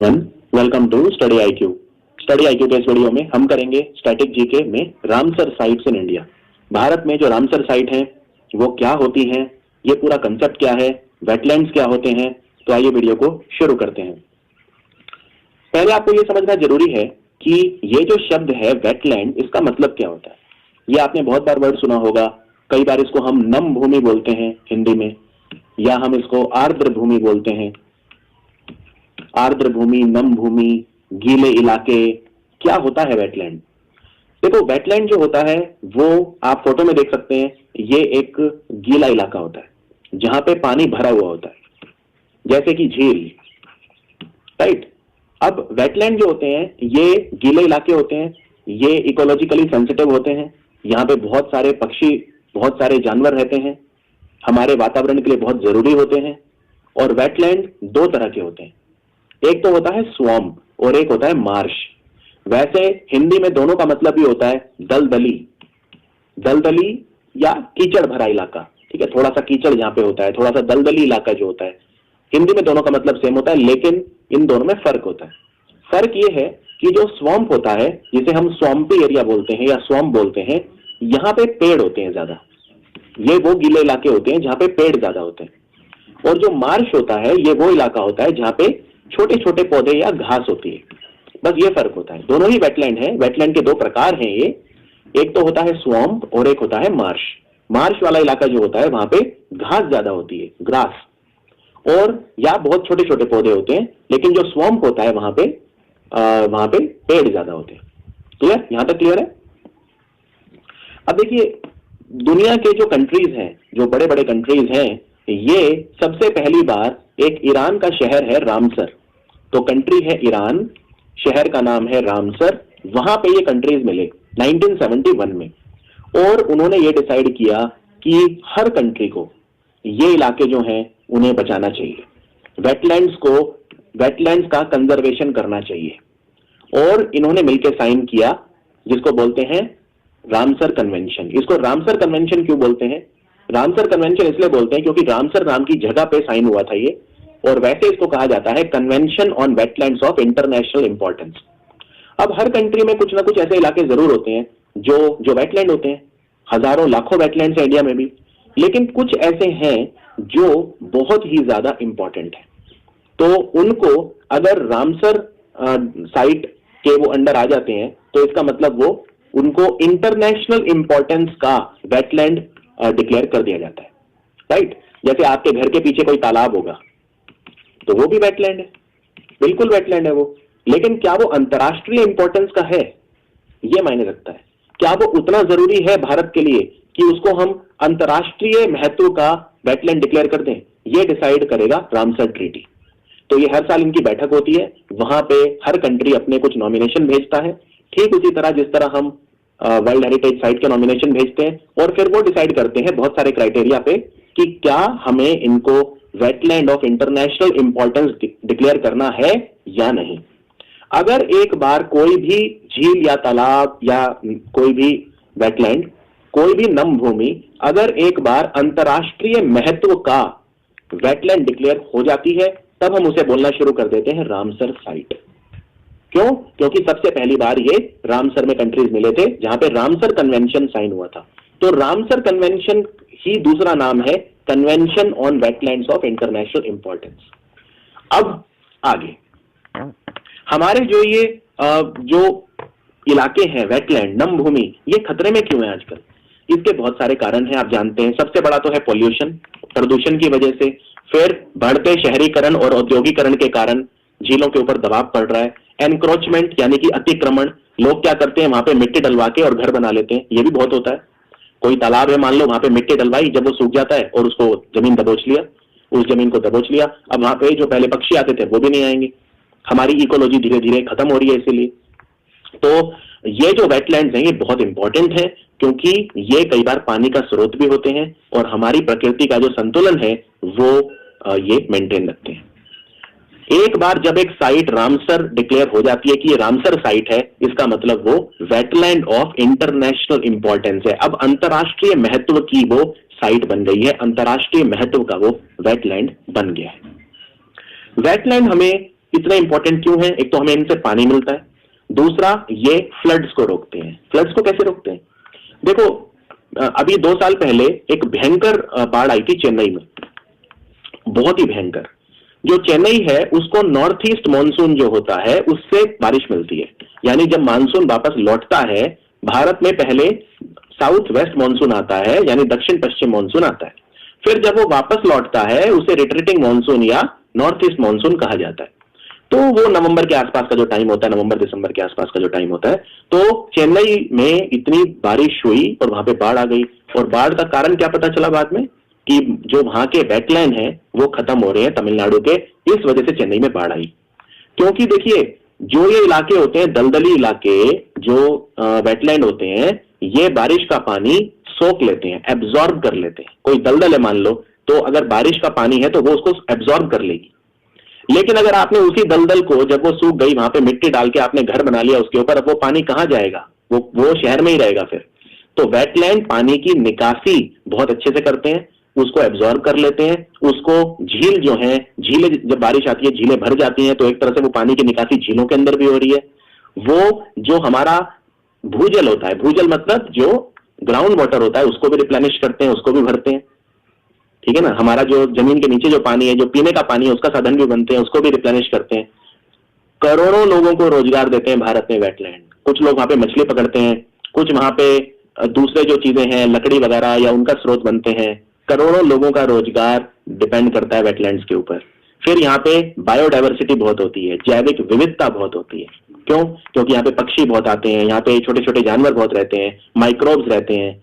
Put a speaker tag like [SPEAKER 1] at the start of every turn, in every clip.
[SPEAKER 1] One welcome to Study IQ. Study IQ के इस video में हम करेंगे स्टैटिक जीके में रामसर साइट्स इन इंडिया। भारत में जो रामसर साइट है वो क्या होती है, ये पूरा कंसेप्ट क्या है, वेटलैंड्स क्या होते हैं। तो आइए वीडियो को शुरू करते हैं। पहले आपको ये समझना जरूरी है कि ये जो शब्द है वेटलैंड, इसका मतलब क्या होता है। ये आपने बहुत बार वर्ड सुना होगा। कई बार इसको हम नम भूमि बोलते हैं हिंदी में, या हम इसको आर्द्र भूमि बोलते हैं। आर्द्र भूमि, नम भूमि, गीले इलाके, क्या होता है वेटलैंड। देखो, वेटलैंड जो होता है वो आप फोटो में देख सकते हैं। ये एक गीला इलाका होता है जहां पे पानी भरा हुआ होता है, जैसे कि झील, राइट। अब वेटलैंड जो होते हैं ये गीले इलाके होते हैं, ये इकोलॉजिकली सेंसिटिव होते हैं। यहाँ पे बहुत सारे पक्षी, बहुत सारे जानवर रहते हैं, हमारे वातावरण के लिए बहुत जरूरी होते हैं। और वेटलैंड दो तरह के होते हैं, एक तो होता है स्वैम्प और एक होता है मार्श। वैसे हिंदी में दोनों का मतलब ही होता है दलदली, दलदली या कीचड़ भरा इलाका। ठीक है, थोड़ा सा कीचड़ जहां पे होता है, थोड़ा सा दलदली इलाका जो होता है। हिंदी में दोनों का मतलब सेम होता है, लेकिन इन दोनों में फर्क होता है। फर्क ये है कि जो स्वैम्प होता है, जिसे हम स्वैम्पी एरिया बोलते हैं या स्वैम्प बोलते हैं, यहाँ पे पेड़ होते हैं ज्यादा। ये वो गीले इलाके होते हैं जहां पे पेड़ ज्यादा होते हैं। और जो मार्श होता है ये वो इलाका होता है जहां पे छोटे छोटे पौधे या घास होती है। बस ये फर्क होता है। दोनों ही वेटलैंड है। वेटलैंड के दो प्रकार हैं ये, एक तो होता है स्वैम्प और एक होता है मार्श। मार्श वाला इलाका जो होता है वहां पे घास ज्यादा होती है, ग्रास, और या बहुत छोटे छोटे पौधे होते हैं। लेकिन जो स्वैम्प होता है वहां पे पेड़ ज्यादा होते हैं। क्लियर? यहां तक क्लियर है? अब देखिए, दुनिया के जो कंट्रीज हैं, जो बड़े बड़े कंट्रीज हैं, ये सबसे पहली बार एक ईरान का शहर है रामसर। तो कंट्री है ईरान, शहर का नाम है रामसर। वहां पे ये कंट्रीज मिले 1971 में। और उन्होंने ये डिसाइड किया कि हर कंट्री को ये इलाके जो हैं उन्हें बचाना चाहिए, वेटलैंड्स का कंजर्वेशन करना चाहिए। और इन्होंने मिलकर साइन किया, जिसको बोलते हैं रामसर कन्वेंशन। इसको रामसर कन्वेंशन क्यों बोलते हैं? रामसर कन्वेंशन इसलिए बोलते हैं क्योंकि रामसर नाम की जगह पे साइन हुआ था ये। और वैसे इसको कहा जाता है convention on wetlands of international importance. अब हर कंट्री में कुछ ना कुछ ऐसे इलाके जरूर होते हैं जो वेटलैंड होते हैं। हजारों लाखों वेटलैंड्स है इंडिया में भी, लेकिन कुछ ऐसे हैं जो बहुत ही ज्यादा इंपॉर्टेंट है। तो उनको अगर रामसर साइट के वो अंडर आ जाते हैं तो इसका मतलब वो उनको इंटरनेशनल इंपॉर्टेंस का वेटलैंड डिक्लेयर कर दिया जाता है, राइट। जैसे आपके घर के पीछे कोई तालाब होगा तो वो भी वेटलैंड है, बिल्कुल वेटलैंड है वो। लेकिन क्या वो अंतरराष्ट्रीय इंपॉर्टेंस का है, ये मायने रखता है। क्या वो उतना जरूरी है भारत के लिए कि उसको हम अंतरराष्ट्रीय महत्व का वेटलैंड डिक्लेयर कर दें? ये डिसाइड करेगा रामसर ट्रीटी। तो ये हर साल इनकी बैठक होती है, वहां पे हर कंट्री अपने कुछ नॉमिनेशन भेजता है, ठीक उसी तरह जिस तरह हम वर्ल्ड हेरिटेज साइट के नॉमिनेशन भेजते हैं। और फिर वो डिसाइड करते हैं बहुत सारे क्राइटेरिया पे कि क्या हमें इनको wetland of international importance declare करना है या नहीं। अगर एक बार कोई भी झील या तालाब या कोई भी वेटलैंड, कोई भी नम भूमि अगर एक बार अंतरराष्ट्रीय महत्व का वेटलैंड डिक्लेयर हो जाती है, तब हम उसे बोलना शुरू कर देते हैं रामसर साइट। क्यों? क्योंकि सबसे पहली बार ये रामसर में कंट्रीज मिले थे जहां पे रामसर कन्वेंशन साइन हुआ था। तो रामसर कन्वेंशन ही दूसरा नाम है convention on wetlands of international importance. अब आगे हमारे जो इलाके हैं वेटलैंड, नम भूमि, ये खतरे में क्यों है आजकल? इसके बहुत सारे कारण हैं, आप जानते हैं। सबसे बड़ा तो है पोल्यूशन, प्रदूषण की वजह से। फिर बढ़ते शहरीकरण और औद्योगिकरण के कारण झीलों के ऊपर दबाव पड़ रहा है। एनक्रोचमेंट यानी कि अतिक्रमण, लोग क्या करते हैं वहां पे मिट्टी डलवा के और घर बना लेते हैं, ये भी बहुत होता है। कोई तालाब है, मान लो, वहां पे मिट्टी डलवाई, जब वो सूख जाता है और उसको जमीन दबोच लिया, उस जमीन को दबोच लिया। अब वहां पे जो पहले पक्षी आते थे वो भी नहीं आएंगे। हमारी इकोलॉजी धीरे धीरे खत्म हो रही है इसीलिए। तो ये जो वेटलैंड्स हैं ये बहुत इंपॉर्टेंट है, क्योंकि ये कई बार पानी का स्रोत भी होते हैं और हमारी प्रकृति का जो संतुलन है वो ये मेंटेन रखते हैं। एक बार जब एक साइट रामसर डिक्लेयर हो जाती है कि ये रामसर साइट है, इसका मतलब वो वेटलैंड ऑफ इंटरनेशनल इंपॉर्टेंस है। अब अंतरराष्ट्रीय महत्व की वो साइट बन गई है, अंतरराष्ट्रीय महत्व का वो वेटलैंड बन गया है। वेटलैंड हमें इतने इंपॉर्टेंट क्यों है? एक तो हमें इनसे पानी मिलता है, दूसरा ये फ्लड्स को रोकते हैं। फ्लड्स को कैसे रोकते हैं? देखो, अभी 2 साल पहले एक भयंकर बाढ़ आई थी चेन्नई में, बहुत ही भयंकर। जो चेन्नई है उसको नॉर्थ ईस्ट मानसून जो होता है उससे बारिश मिलती है, यानी जब मानसून वापस लौटता है, भारत में पहले साउथ वेस्ट मानसून आता है, यानी दक्षिण पश्चिम मानसून आता है, फिर जब वो वापस लौटता है उसे रिट्रीटिंग मानसून या नॉर्थ ईस्ट मानसून कहा जाता है। तो वो नवंबर के आसपास का जो टाइम होता है, नवंबर दिसंबर के आसपास का जो टाइम होता है, तो चेन्नई में इतनी बारिश हुई और वहां पे बाढ़ आ गई। और बाढ़ का कारण क्या पता चला बाद में, कि जो वहां के वेटलैंड हैं वो खत्म हो रहे हैं तमिलनाडु के, इस वजह से चेन्नई में बाढ़ आई। क्योंकि देखिए, जो ये इलाके होते हैं दलदली इलाके, जो वेटलैंड होते हैं, ये बारिश का पानी सोख लेते हैं, एब्जॉर्ब कर लेते हैं। कोई दलदल है मान लो, तो अगर बारिश का पानी है तो वो उसको एब्जॉर्ब कर लेगी। लेकिन अगर आपने उसी दलदल को, जब वो सूख गई, वहां पे मिट्टी डाल के आपने घर बना लिया उसके ऊपर, अब वो पानी कहां जाएगा? वो शहर में ही रहेगा फिर। तो वेटलैंड पानी की निकासी बहुत अच्छे से करते हैं, उसको एब्जॉर्ब कर लेते हैं, उसको झील जो है, झीलें जब बारिश आती है झीलें भर जाती हैं, तो एक तरह से वो पानी की निकासी झीलों के अंदर भी हो रही है। वो जो हमारा भूजल होता है, भूजल मतलब जो ग्राउंड वाटर होता है, उसको भी रिप्लेनिश करते हैं, उसको भी भरते हैं, ठीक है ना। हमारा जो जमीन के नीचे जो पानी है, जो पीने का पानी है, उसका साधन भी बनते हैं, उसको भी रिप्लेनिश करते हैं। करोड़ों लोगों को रोजगार देते हैं भारत में वेटलैंड। कुछ लोग वहां पे मछली पकड़ते हैं, कुछ वहां पे दूसरे जो चीजें हैं, लकड़ी वगैरह, या उनका स्रोत बनते हैं। करोड़ों लोगों का रोजगार डिपेंड करता है वेटलैंड्स के ऊपर। फिर यहाँ पे बायोडाइवर्सिटी बहुत होती है, जैविक विविधता बहुत होती है। क्यों? क्योंकि यहाँ पे पक्षी बहुत आते हैं, यहाँ पे छोटे छोटे जानवर बहुत रहते हैं, माइक्रोब्स रहते हैं,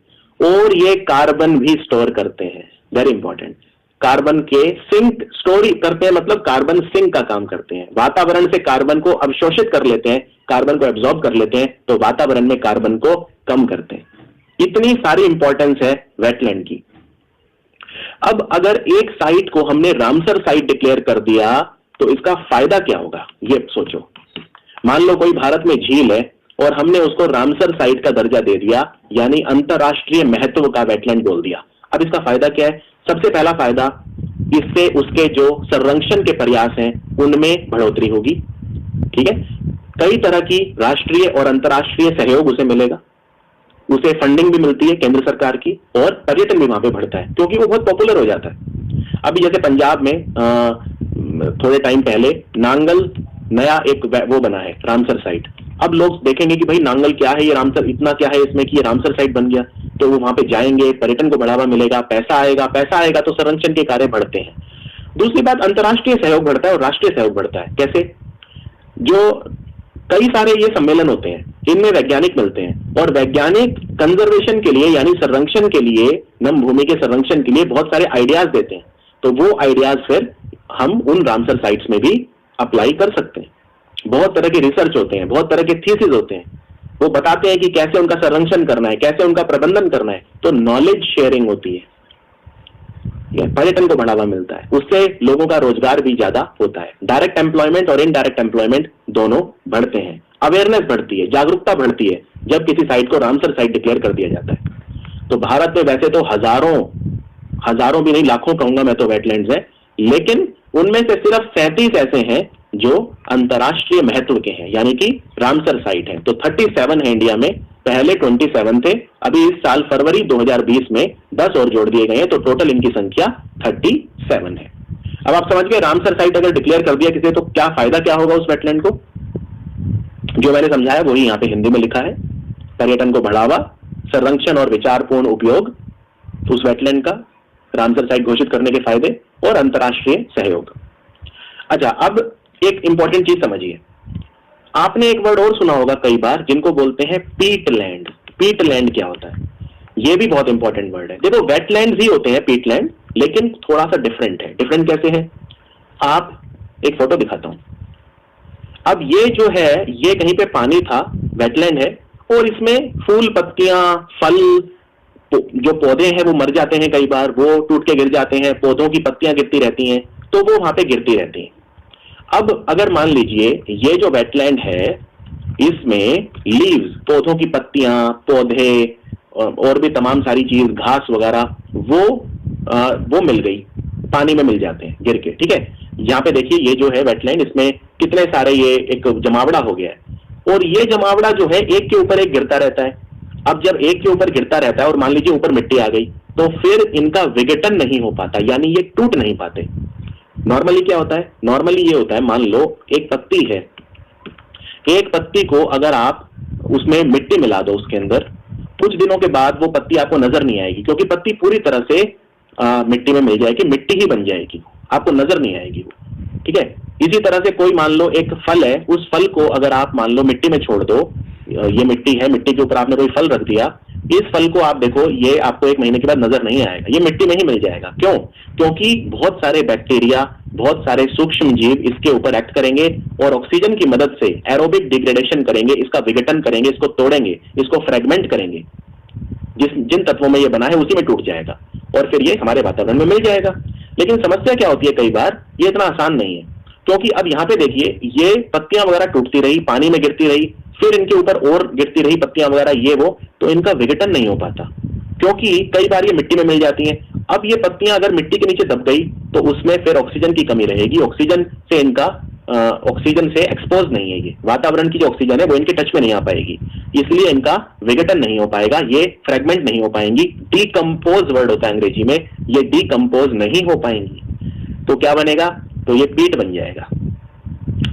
[SPEAKER 1] और ये कार्बन भी स्टोर करते हैं। वेरी इंपॉर्टेंट, कार्बन के सिंक स्टोरी करते हैं, मतलब कार्बन सिंक का काम करते हैं। वातावरण से कार्बन को अवशोषित कर लेते हैं, कार्बन को एब्जॉर्ब कर लेते हैं, तो वातावरण में कार्बन को कम करते हैं। इतनी सारी इंपॉर्टेंस है वेटलैंड की। अब अगर एक साइट को हमने रामसर साइट डिक्लेयर कर दिया तो इसका फायदा क्या होगा, ये सोचो। मान लो कोई भारत में झील है और हमने उसको रामसर साइट का दर्जा दे दिया, यानी अंतरराष्ट्रीय महत्व का वेटलैंड बोल दिया। अब इसका फायदा क्या है? सबसे पहला फायदा, इससे उसके जो संरक्षण के प्रयास हैं उनमें बढ़ोतरी होगी, ठीक है। कई तरह की राष्ट्रीय और अंतरराष्ट्रीय सहयोग उसे मिलेगा, उसे फंडिंग भी मिलती है केंद्र सरकार की, और पर्यटन भी वहां पे बढ़ता है क्योंकि वो बहुत पॉपुलर हो जाता है। अभी जैसे पंजाब में थोड़े टाइम पहले नांगल नया एक वो बना है, रामसर साइट। अब लोग देखेंगे कि भाई नांगल क्या है, ये रामसर इतना क्या है इसमें कि ये रामसर साइट बन गया, तो वो वहां पे जाएंगे, पर्यटन को बढ़ावा मिलेगा, पैसा आएगा तो संरक्षण के कार्य बढ़ते हैं। दूसरी बात, अंतर्राष्ट्रीय सहयोग बढ़ता है और राष्ट्रीय सहयोग बढ़ता है। कैसे? जो कई सारे ये सम्मेलन होते हैं, इनमें वैज्ञानिक मिलते हैं, और वैज्ञानिक कंजर्वेशन के लिए, यानी संरक्षण के लिए, नम भूमि के संरक्षण के लिए बहुत सारे आइडियाज देते हैं। तो वो आइडियाज फिर हम उन रामसर साइट्स में भी अप्लाई कर सकते हैं। बहुत तरह के रिसर्च होते हैं, बहुत तरह के थीसिस होते हैं, वो बताते हैं कि कैसे उनका संरक्षण करना है, कैसे उनका प्रबंधन करना है। तो नॉलेज शेयरिंग होती है, पर्यटन को बढ़ावा मिलता है, उससे लोगों का रोजगार भी ज्यादा होता है। डायरेक्ट एम्प्लॉयमेंट और इनडायरेक्ट एम्प्लॉयमेंट दोनों बढ़ते हैं, अवेयरनेस बढ़ती है, जागरूकता बढ़ती है जब किसी साइट को रामसर साइट डिक्लेयर कर दिया जाता है। तो भारत में वैसे तो हजारों भी नहीं, लाखों कहूंगा मैं तो वेटलैंड्स है, लेकिन उनमें से सिर्फ 37 ऐसे हैं जो अंतरराष्ट्रीय महत्व के हैं, यानी कि रामसर साइट है। तो 37 है इंडिया में, पहले 27 थे, अभी इस साल फरवरी 2020 में 10 और जोड़ दिए गए हैं, तो टोटल इनकी संख्या 37 है। अब आप समझ गए, रामसर साइट अगर डिक्लेयर कर दिया किसी तो क्या फायदा क्या होगा उस वेटलैंड को। जो मैंने समझाया वही यहाँ पे हिंदी में लिखा है। पर्यटन को बढ़ावा, संरक्षण और विचारपूर्ण उपयोग उस वेटलैंड का, रामसर साइट घोषित करने के फायदे, और अंतरराष्ट्रीय सहयोग। अच्छा, अब एक इंपॉर्टेंट चीज समझिए, आपने एक वर्ड और सुना होगा कई बार, जिनको बोलते हैं पीटलैंड। पीटलैंड क्या होता है? ये भी बहुत इंपॉर्टेंट वर्ड है। देखो, वेटलैंड ही होते हैं पीटलैंड, लेकिन थोड़ा सा डिफरेंट है। डिफरेंट कैसे है? आप एक फोटो दिखाता हूं। अब ये जो है, ये कहीं पे पानी था, वेटलैंड है, और इसमें फूल, पत्तियां, फल, जो पौधे हैं वो मर जाते हैं, कई बार वो टूट के गिर जाते हैं, पौधों की पत्तियां गिरती रहती हैं, तो वो वहां पे गिरती रहती हैं। अब अगर मान लीजिए ये जो वेटलैंड है, इसमें लीव्स, पौधों की पत्तियां, पौधे और भी तमाम सारी चीज, घास वगैरह, वो मिल गई, पानी में मिल जाते हैं गिर के, ठीक है। यहाँ पे देखिए ये जो है वेटलैंड, इसमें कितने सारे ये एक जमावड़ा हो गया है, और ये जमावड़ा जो है एक के ऊपर एक गिरता रहता है। अब जब एक के ऊपर गिरता रहता है और मान लीजिए ऊपर मिट्टी आ गई, तो फिर इनका विघटन नहीं हो पाता, यानी ये टूट नहीं पाते। नॉर्मली क्या होता है, नॉर्मली ये होता है, मान लो एक पत्ती है, एक पत्ती को अगर आप उसमें मिट्टी मिला दो उसके अंदर, कुछ दिनों के बाद वो पत्ती आपको नजर नहीं आएगी, क्योंकि पत्ती पूरी तरह से मिट्टी में मिल जाएगी, मिट्टी ही बन जाएगी, आपको नजर नहीं आएगी वो, ठीक है। इसी तरह से कोई मान लो एक फल है, उस फल को अगर आप मान लो मिट्टी में छोड़ दो, ये मिट्टी है, मिट्टी के ऊपर आपने कोई फल रख दिया, इस फल को आप देखो, ये आपको 1 महीने के बाद नजर नहीं आएगा, ये मिट्टी में ही मिल जाएगा। क्यों? क्योंकि बहुत सारे बैक्टीरिया, बहुत सारे सूक्ष्म जीव इसके ऊपर एक्ट करेंगे और ऑक्सीजन की मदद से एरोबिक डिग्रेडेशन करेंगे, इसका विघटन करेंगे, इसको तोड़ेंगे, इसको फ्रेगमेंट करेंगे, जिन तत्वों में ये बना है उसी में टूट जाएगा और फिर ये हमारे वातावरण में मिल जाएगा। लेकिन समस्या क्या होती है, कई बार ये इतना आसान नहीं है, क्योंकि अब यहाँ पे देखिए ये पत्तियां वगैरह टूटती रही, पानी में गिरती रही, फिर इनके ऊपर और गिरती रही पत्तियां वगैरह, ये वो, तो इनका विघटन नहीं हो पाता, क्योंकि कई बार ये मिट्टी में मिल जाती हैं। अब ये पत्तियां अगर मिट्टी के नीचे दब गई तो उसमें फिर ऑक्सीजन की कमी रहेगी, ऑक्सीजन से इनका ऑक्सीजन से एक्सपोज नहीं है, ये वातावरण की जो ऑक्सीजन है वो इनके टच में नहीं आ पाएगी, इसलिए इनका विघटन नहीं हो पाएगा, ये फ्रेगमेंट नहीं हो पाएंगी। डीकंपोज वर्ड होता है अंग्रेजी में, ये डीकंपोज नहीं हो पाएंगी, तो क्या बनेगा, तो ये पीट बन जाएगा।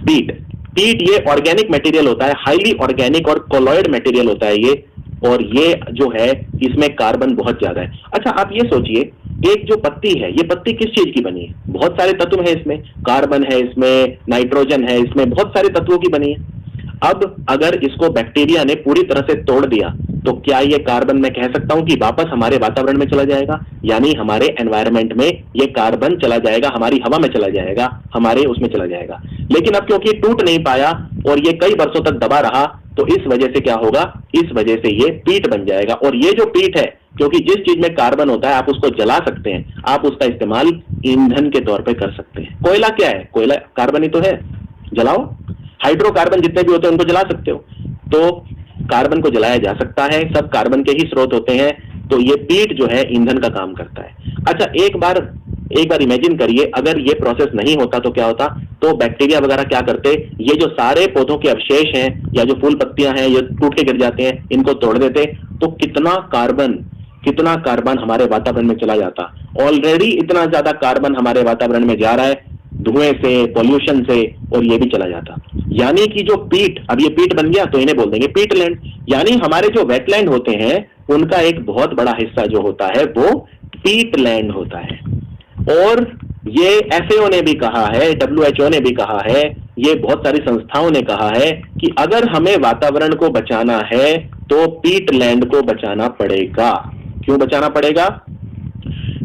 [SPEAKER 1] पीट ये ऑर्गेनिक मटेरियल होता है, हाईली ऑर्गेनिक और कोलॉइड मटेरियल होता है ये, और ये जो है इसमें कार्बन बहुत ज्यादा है। अच्छा आप ये सोचिए, एक जो पत्ती है, ये पत्ती किस चीज की बनी है, बहुत सारे तत्व है इसमें, कार्बन है इसमें, नाइट्रोजन है इसमें, बहुत सारे तत्वों की बनी है। अब अगर इसको बैक्टीरिया ने पूरी तरह से तोड़ दिया, तो क्या ये कार्बन मैं कह सकता हूं कि वापस हमारे वातावरण में चला जाएगा, यानी हमारे एनवायरनमेंट में ये कार्बन चला जाएगा, हमारी हवा में चला जाएगा, हमारे उसमें चला जाएगा। लेकिन अब क्योंकि टूट नहीं पाया और ये कई वर्षों तक दबा रहा, तो इस वजह से क्या होगा, इस वजह से ये पीट बन जाएगा। और ये जो पीट है, क्योंकि जिस चीज में कार्बन होता है आप उसको जला सकते हैं, आप उसका इस्तेमाल ईंधन के तौर पे कर सकते हैं। कोयला क्या है, कोयला कार्बन ही तो है, जलाओ, हाइड्रोकार्बन जितने भी होते हैं उनको जला सकते हो, तो कार्बन को जलाया जा सकता है, सब कार्बन के ही स्रोत होते हैं, तो ये पीट जो है ईंधन का काम करता है। अच्छा एक बार इमेजिन करिए, अगर ये प्रोसेस नहीं होता तो क्या होता, तो बैक्टीरिया वगैरह क्या करते, ये जो सारे पौधों के अवशेष हैं या जो फूल पत्तियां हैं ये टूट के गिर जाते हैं, इनको तोड़ देते, तो कितना कार्बन हमारे वातावरण में चला जाता। ऑलरेडी इतना ज्यादा कार्बन हमारे वातावरण में जा रहा है, धुएं से, पॉल्यूशन से, और ये भी चला जाता। यानी कि जो पीट, अब ये पीट बन गया तो इन्हें बोल देंगे पीटलैंड, यानी हमारे जो वेटलैंड होते हैं उनका एक बहुत बड़ा हिस्सा जो होता है वो पीटलैंड होता है। और ये FAO ने भी कहा है, WHO ने भी कहा है, ये बहुत सारी संस्थाओं ने कहा है कि अगर हमें वातावरण को बचाना है तो पीटलैंड को बचाना पड़ेगा। क्यों बचाना पड़ेगा?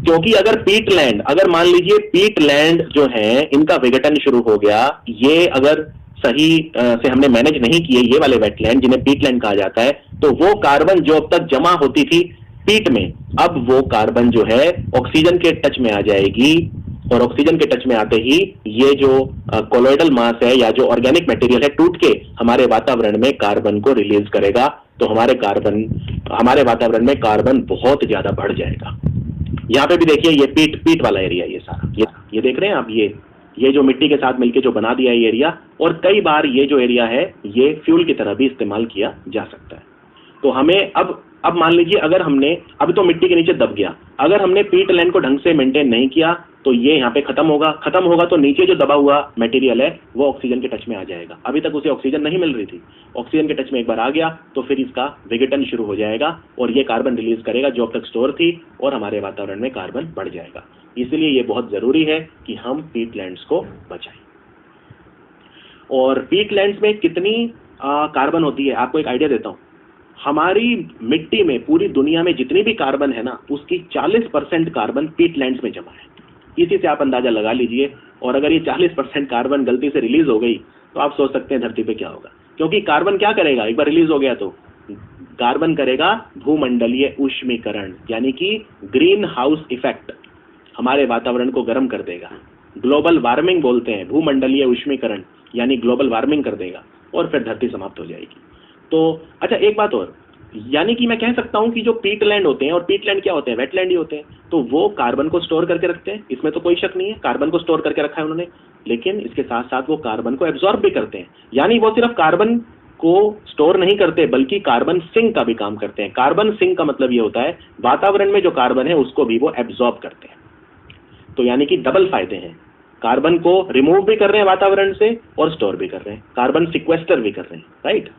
[SPEAKER 1] क्योंकि अगर मान लीजिए पीटलैंड जो है इनका विघटन शुरू हो गया, ये अगर सही से हमने मैनेज नहीं किए ये वाले वेटलैंड जिन्हें पीटलैंड कहा जाता है, तो वो कार्बन जो अब तक जमा होती थी पीट में, अब वो कार्बन जो है ऑक्सीजन के टच में आ जाएगी, और ऑक्सीजन के टच में आते ही ये जो कोलोइडल मास है या जो ऑर्गेनिक मटेरियल है टूट के हमारे वातावरण में कार्बन को रिलीज करेगा, तो हमारे वातावरण में कार्बन बहुत ज्यादा बढ़ जाएगा। यहाँ पे भी देखिए ये पीट वाला एरिया, ये सारा ये देख रहे हैं आप, ये जो मिट्टी के साथ मिलके जो बना दिया ये एरिया, और कई बार ये जो एरिया है ये फ्यूल की तरह भी इस्तेमाल किया जा सकता है। तो हमें अब मान लीजिए अगर हमने, अभी तो मिट्टी के नीचे दब गया, अगर हमने पीटलैंड को ढंग से मेंटेन नहीं किया तो ये यहाँ पे खत्म होगा तो नीचे जो दबा हुआ मटेरियल है वो ऑक्सीजन के टच में आ जाएगा। अभी तक उसे ऑक्सीजन नहीं मिल रही थी, ऑक्सीजन के टच में एक बार आ गया तो फिर इसका विघटन शुरू हो जाएगा और ये कार्बन रिलीज करेगा जो अब तक स्टोर थी, और हमारे वातावरण में कार्बन बढ़ जाएगा। इसलिए ये बहुत जरूरी है कि हम पीटलैंड्स को बचाएं। और पीटलैंड्स में कितनी कार्बन होती है आपको एक आइडिया देता हूं। हमारी मिट्टी में, पूरी दुनिया में जितनी भी कार्बन है ना, उसकी 40% कार्बन पीटलैंड्स में जमा है। इसी से आप अंदाजा लगा लीजिए, और अगर ये 40% कार्बन गलती से रिलीज हो गई तो आप सोच सकते हैं धरती पे क्या होगा। क्योंकि कार्बन क्या करेगा, एक बार रिलीज हो गया तो कार्बन करेगा भूमंडलीय ऊष्मीकरण, यानी कि ग्रीन हाउस इफेक्ट, हमारे वातावरण को गर्म कर देगा। ग्लोबल वार्मिंग बोलते हैं, भूमंडलीय ऊष्मीकरण यानी ग्लोबल वार्मिंग कर देगा, और फिर धरती समाप्त हो जाएगी। तो अच्छा एक बात और, यानी कि मैं कह सकता हूं कि जो पीटलैंड होते हैं, और पीटलैंड क्या होते हैं, वेटलैंड ही होते हैं, तो वो कार्बन को स्टोर करके रखते हैं, इसमें तो कोई शक नहीं है, कार्बन को स्टोर करके रखा है उन्होंने, लेकिन इसके साथ साथ वो कार्बन को एब्जॉर्ब भी करते हैं। यानी वो सिर्फ कार्बन को स्टोर नहीं करते बल्कि कार्बन सिंक का भी काम करते हैं। कार्बन सिंक का मतलब ये होता है वातावरण में जो कार्बन है उसको भी वो एब्जॉर्ब करते हैं। तो यानी कि डबल फायदे हैं, कार्बन को रिमूव भी कर रहे हैं वातावरण से और स्टोर भी कर रहे हैं, कार्बन सिक्वेस्टर भी कर रहे हैं, राइट।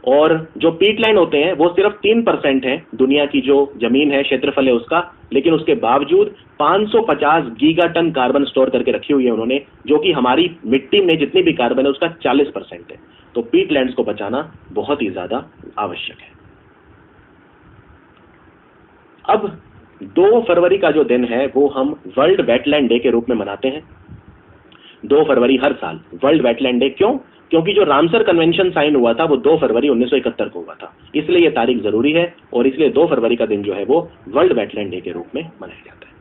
[SPEAKER 1] और जो पीटलैंड होते हैं वो सिर्फ 3% है दुनिया की जो जमीन है, क्षेत्रफल है उसका, लेकिन उसके बावजूद 550 गीगाटन कार्बन स्टोर करके रखी हुई है उन्होंने, जो कि हमारी मिट्टी में जितनी भी कार्बन है उसका 40% है। तो पीटलैंड्स को बचाना बहुत ही ज्यादा आवश्यक है। अब 2 फरवरी का जो दिन है वो हम वर्ल्ड वेटलैंड डे के रूप में मनाते हैं। 2 फरवरी हर साल वर्ल्ड वेटलैंड डे, क्यों? क्योंकि जो रामसर कन्वेंशन साइन हुआ था वो 2 फरवरी 1971 को हुआ था, इसलिए ये तारीख जरूरी है, और इसलिए 2 फरवरी का दिन जो है वो वर्ल्ड वेटलैंड डे के रूप में मनाया जाता है।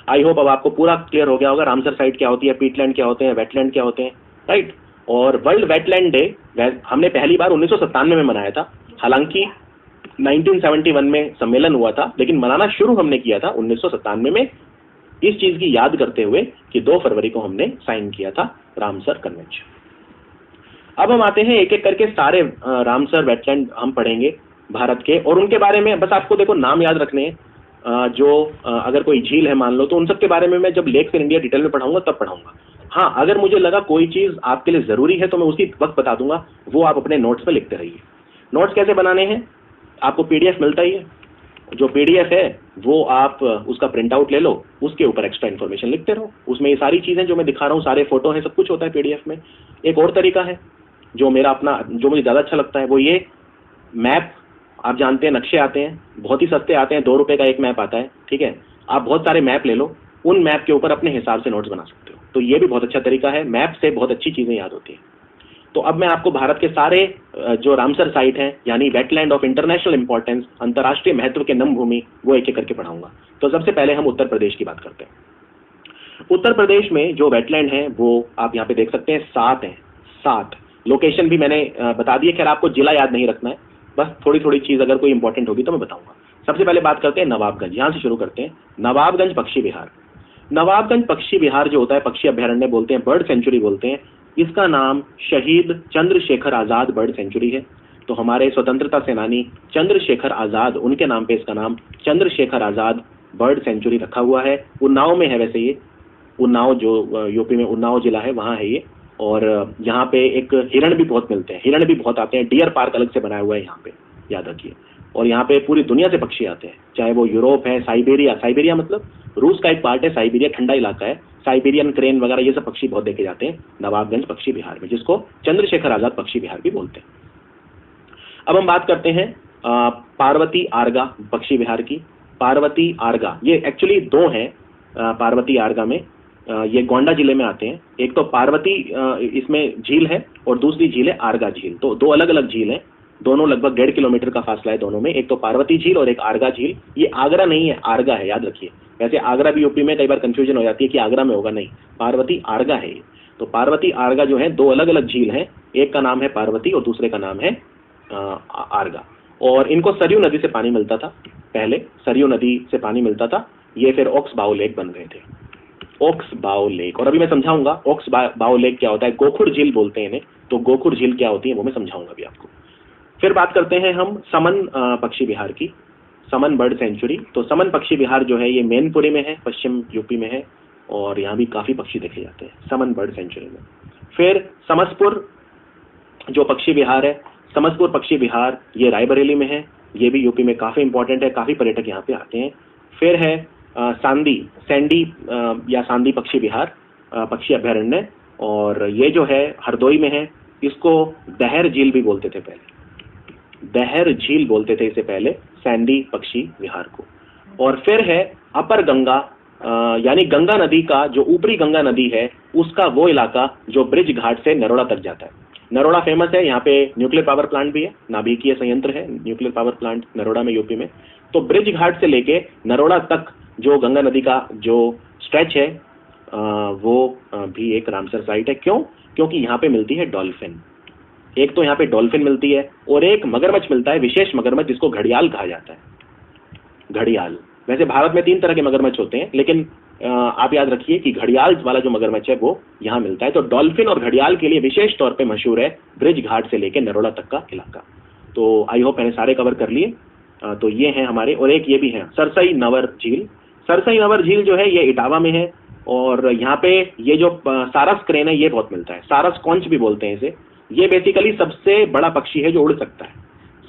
[SPEAKER 1] आई होप अब आपको पूरा क्लियर हो गया होगा रामसर साइट क्या होती है, पीटलैंड क्या होते हैं, वेटलैंड क्या होते हैं, राइट। और वर्ल्ड वेटलैंड डे हमने पहली बार 1997 में मनाया था, हालांकि 1971 में सम्मेलन हुआ था, लेकिन मनाना शुरू हमने किया था 1997 में, इस चीज की याद करते हुए कि 2 फरवरी को हमने साइन किया था रामसर कन्वेंशन। अब हम आते हैं एक एक करके सारे रामसर वेटलैंड हम पढ़ेंगे भारत के, और उनके बारे में बस आपको देखो नाम याद रखने हैं। जो अगर कोई झील है मान लो, तो उन सब के बारे में मैं जब लेक्स इन इंडिया डिटेल में पढ़ाऊंगा तब पढ़ाऊंगा। हाँ, अगर मुझे लगा कोई चीज आपके लिए जरूरी है तो मैं उसी वक्त बता दूंगा, वो आप अपने नोट्स में लिखते रहिए। नोट्स कैसे बनाने हैं, आपको पीडीएफ मिलता ही है, जो पीडीएफ है वो आप उसका प्रिंट आउट ले लो, उसके ऊपर एक्स्ट्रा इन्फॉर्मेशन लिखते रहो, उसमें ये सारी चीजें जो मैं दिखा रहा हूँ, सारे फोटो है, सब कुछ होता है पीडीएफ में। एक और तरीका है जो मेरा अपना, जो मुझे ज्यादा अच्छा लगता है, वो ये मैप, आप जानते हैं नक्शे आते हैं, बहुत ही सस्ते आते हैं, 2 रुपए का एक मैप आता है, ठीक है। आप बहुत सारे मैप ले लो, उन मैप के ऊपर अपने हिसाब से नोट्स बना सकते हो, तो ये भी बहुत अच्छा तरीका है, मैप से बहुत अच्छी चीजें याद होती हैं। तो अब मैं आपको भारत के सारे जो रामसर साइट हैं, यानी वेटलैंड ऑफ इंटरनेशनल इंपॉर्टेंस, अंतर्राष्ट्रीय महत्व के नम भूमि, वो एक एक करके पढ़ाऊंगा। तो सबसे पहले हम उत्तर प्रदेश की बात करते हैं। उत्तर प्रदेश में जो वेटलैंड है वो आप यहाँ पे देख सकते हैं, 7 हैं, 7 लोकेशन भी मैंने बता दिए। खैर आपको जिला याद नहीं रखना है, बस थोड़ी थोड़ी चीज अगर कोई इंपॉर्टेंट होगी तो मैं बताऊंगा। सबसे पहले बात करते हैं नवाबगंज, यहां से शुरू करते हैं। नवाबगंज पक्षी विहार, नवाबगंज पक्षी विहार जो होता है, पक्षी अभ्यारण्य बोलते हैं, बर्ड सेंचुरी बोलते हैं, इसका नाम शहीद चंद्रशेखर आजाद बर्ड सेंचुरी है। तो हमारे स्वतंत्रता सेनानी चंद्रशेखर आजाद, उनके नाम पे इसका नाम चंद्रशेखर आजाद बर्ड सेंचुरी रखा हुआ है। उन्नाव में है वैसे ये, उन्नाव जो यूपी में उन्नाव जिला है वहां है ये। और यहाँ पे एक हिरण भी बहुत मिलते हैं, हिरण भी बहुत आते हैं, डियर पार्क अलग से बनाया हुआ है यहाँ पे, याद रखिए। और यहाँ पे पूरी दुनिया से पक्षी आते हैं, चाहे वो यूरोप है, साइबेरिया, साइबेरिया मतलब रूस का एक पार्ट है, साइबेरिया ठंडा इलाका है, साइबेरियन क्रेन वगैरह ये सब पक्षी बहुत देखे जाते हैं नवाबगंज पक्षी विहार में, जिसको चंद्रशेखर आजाद पक्षी विहार भी बोलते हैं। अब हम बात करते हैं पार्वती आर्गा पक्षी विहार की। पार्वती आर्गा, ये एक्चुअली 2 हैं पार्वती आर्गा में, ये गोंडा जिले में आते हैं। एक तो पार्वती इसमें झील है और दूसरी झील है आर्गा झील, तो 2 अलग अलग झील हैं, दोनों लगभग 1.5 किलोमीटर का फासला है दोनों में, एक तो पार्वती झील और एक आर्गा झील। ये आगरा नहीं है, आर्गा है, याद रखिए। वैसे आगरा भी यूपी में कई बार कंफ्यूजन हो जाती है कि आगरा में होगा, नहीं, पार्वती आर्गा है ये। तो पार्वती आर्गा जो है 2 अलग अलग झील हैं, एक का नाम है पार्वती और दूसरे का नाम है आर्गा। और इनको सरयू नदी से पानी मिलता था, पहले सरयू नदी से पानी मिलता था, ये फिर ओक्स बाउ लेक बन गए थे, ओक्स बाउ लेक। और अभी मैं समझाऊंगा ओक्स बाउ लेक क्या होता है, गोखुर झील बोलते हैं इन्हें, तो गोखुर झील क्या होती है वो मैं समझाऊंगा अभी आपको। फिर बात करते हैं हम समन पक्षी विहार की, समन बर्ड सेंचुरी। तो समन पक्षी विहार जो है ये मैनपुरी में है, पश्चिम यूपी में है, और यहाँ भी काफी पक्षी देखे जाते हैं समन बर्ड सेंचुरी में। फिर समसपुर जो पक्षी विहार है, समसपुर पक्षी विहार ये रायबरेली में है, ये भी यूपी में काफी इंपॉर्टेंट है, काफी पर्यटक यहाँ पे आते हैं। फिर है सैंडी या सांदी पक्षी विहार पक्षी अभ्यारण्य, और ये जो है हरदोई में है, इसको दहर झील भी बोलते थे पहले, दहर झील बोलते थे इसे पहले, सैंडी पक्षी विहार को। और फिर है अपर गंगा, यानी गंगा नदी का जो ऊपरी गंगा नदी है उसका वो इलाका जो ब्रिज घाट से नरोड़ा तक जाता है। नरोड़ा फेमस है, यहाँ पे न्यूक्लियर पावर प्लांट भी है, नाभिकीय संयंत्र है न्यूक्लियर पावर प्लांट नरोड़ा में, यूपी में। तो ब्रिज घाट से लेके नरोड़ा तक जो गंगा नदी का जो स्ट्रेच है वो भी एक रामसर साइट है। क्यों? क्योंकि यहाँ पे मिलती है डॉल्फिन, एक तो यहाँ पे डॉल्फिन मिलती है और एक मगरमच्छ मिलता है, विशेष मगरमच्छ जिसको घड़ियाल कहा जाता है। घड़ियाल, वैसे भारत में 3 तरह के मगरमच्छ होते हैं, लेकिन आप याद रखिए कि घड़ियाल वाला जो मगरमच्छ है वो यहाँ मिलता है। तो डॉल्फिन और घड़ियाल के लिए विशेष तौर पे मशहूर है ब्रिज घाट से लेकर नरोला तक का इलाका। तो आई होप मैंने सारे कवर कर लिए। तो ये हैं हमारे, और एक ये भी है सरसई नवर झील। सरसई नवर झील जो है ये इटावा में है, और यहाँ पे ये जो सारस क्रेन है ये बहुत मिलता है, सारस कॉन्च भी बोलते हैं इसे। ये बेसिकली सबसे बड़ा पक्षी है जो उड़ सकता है,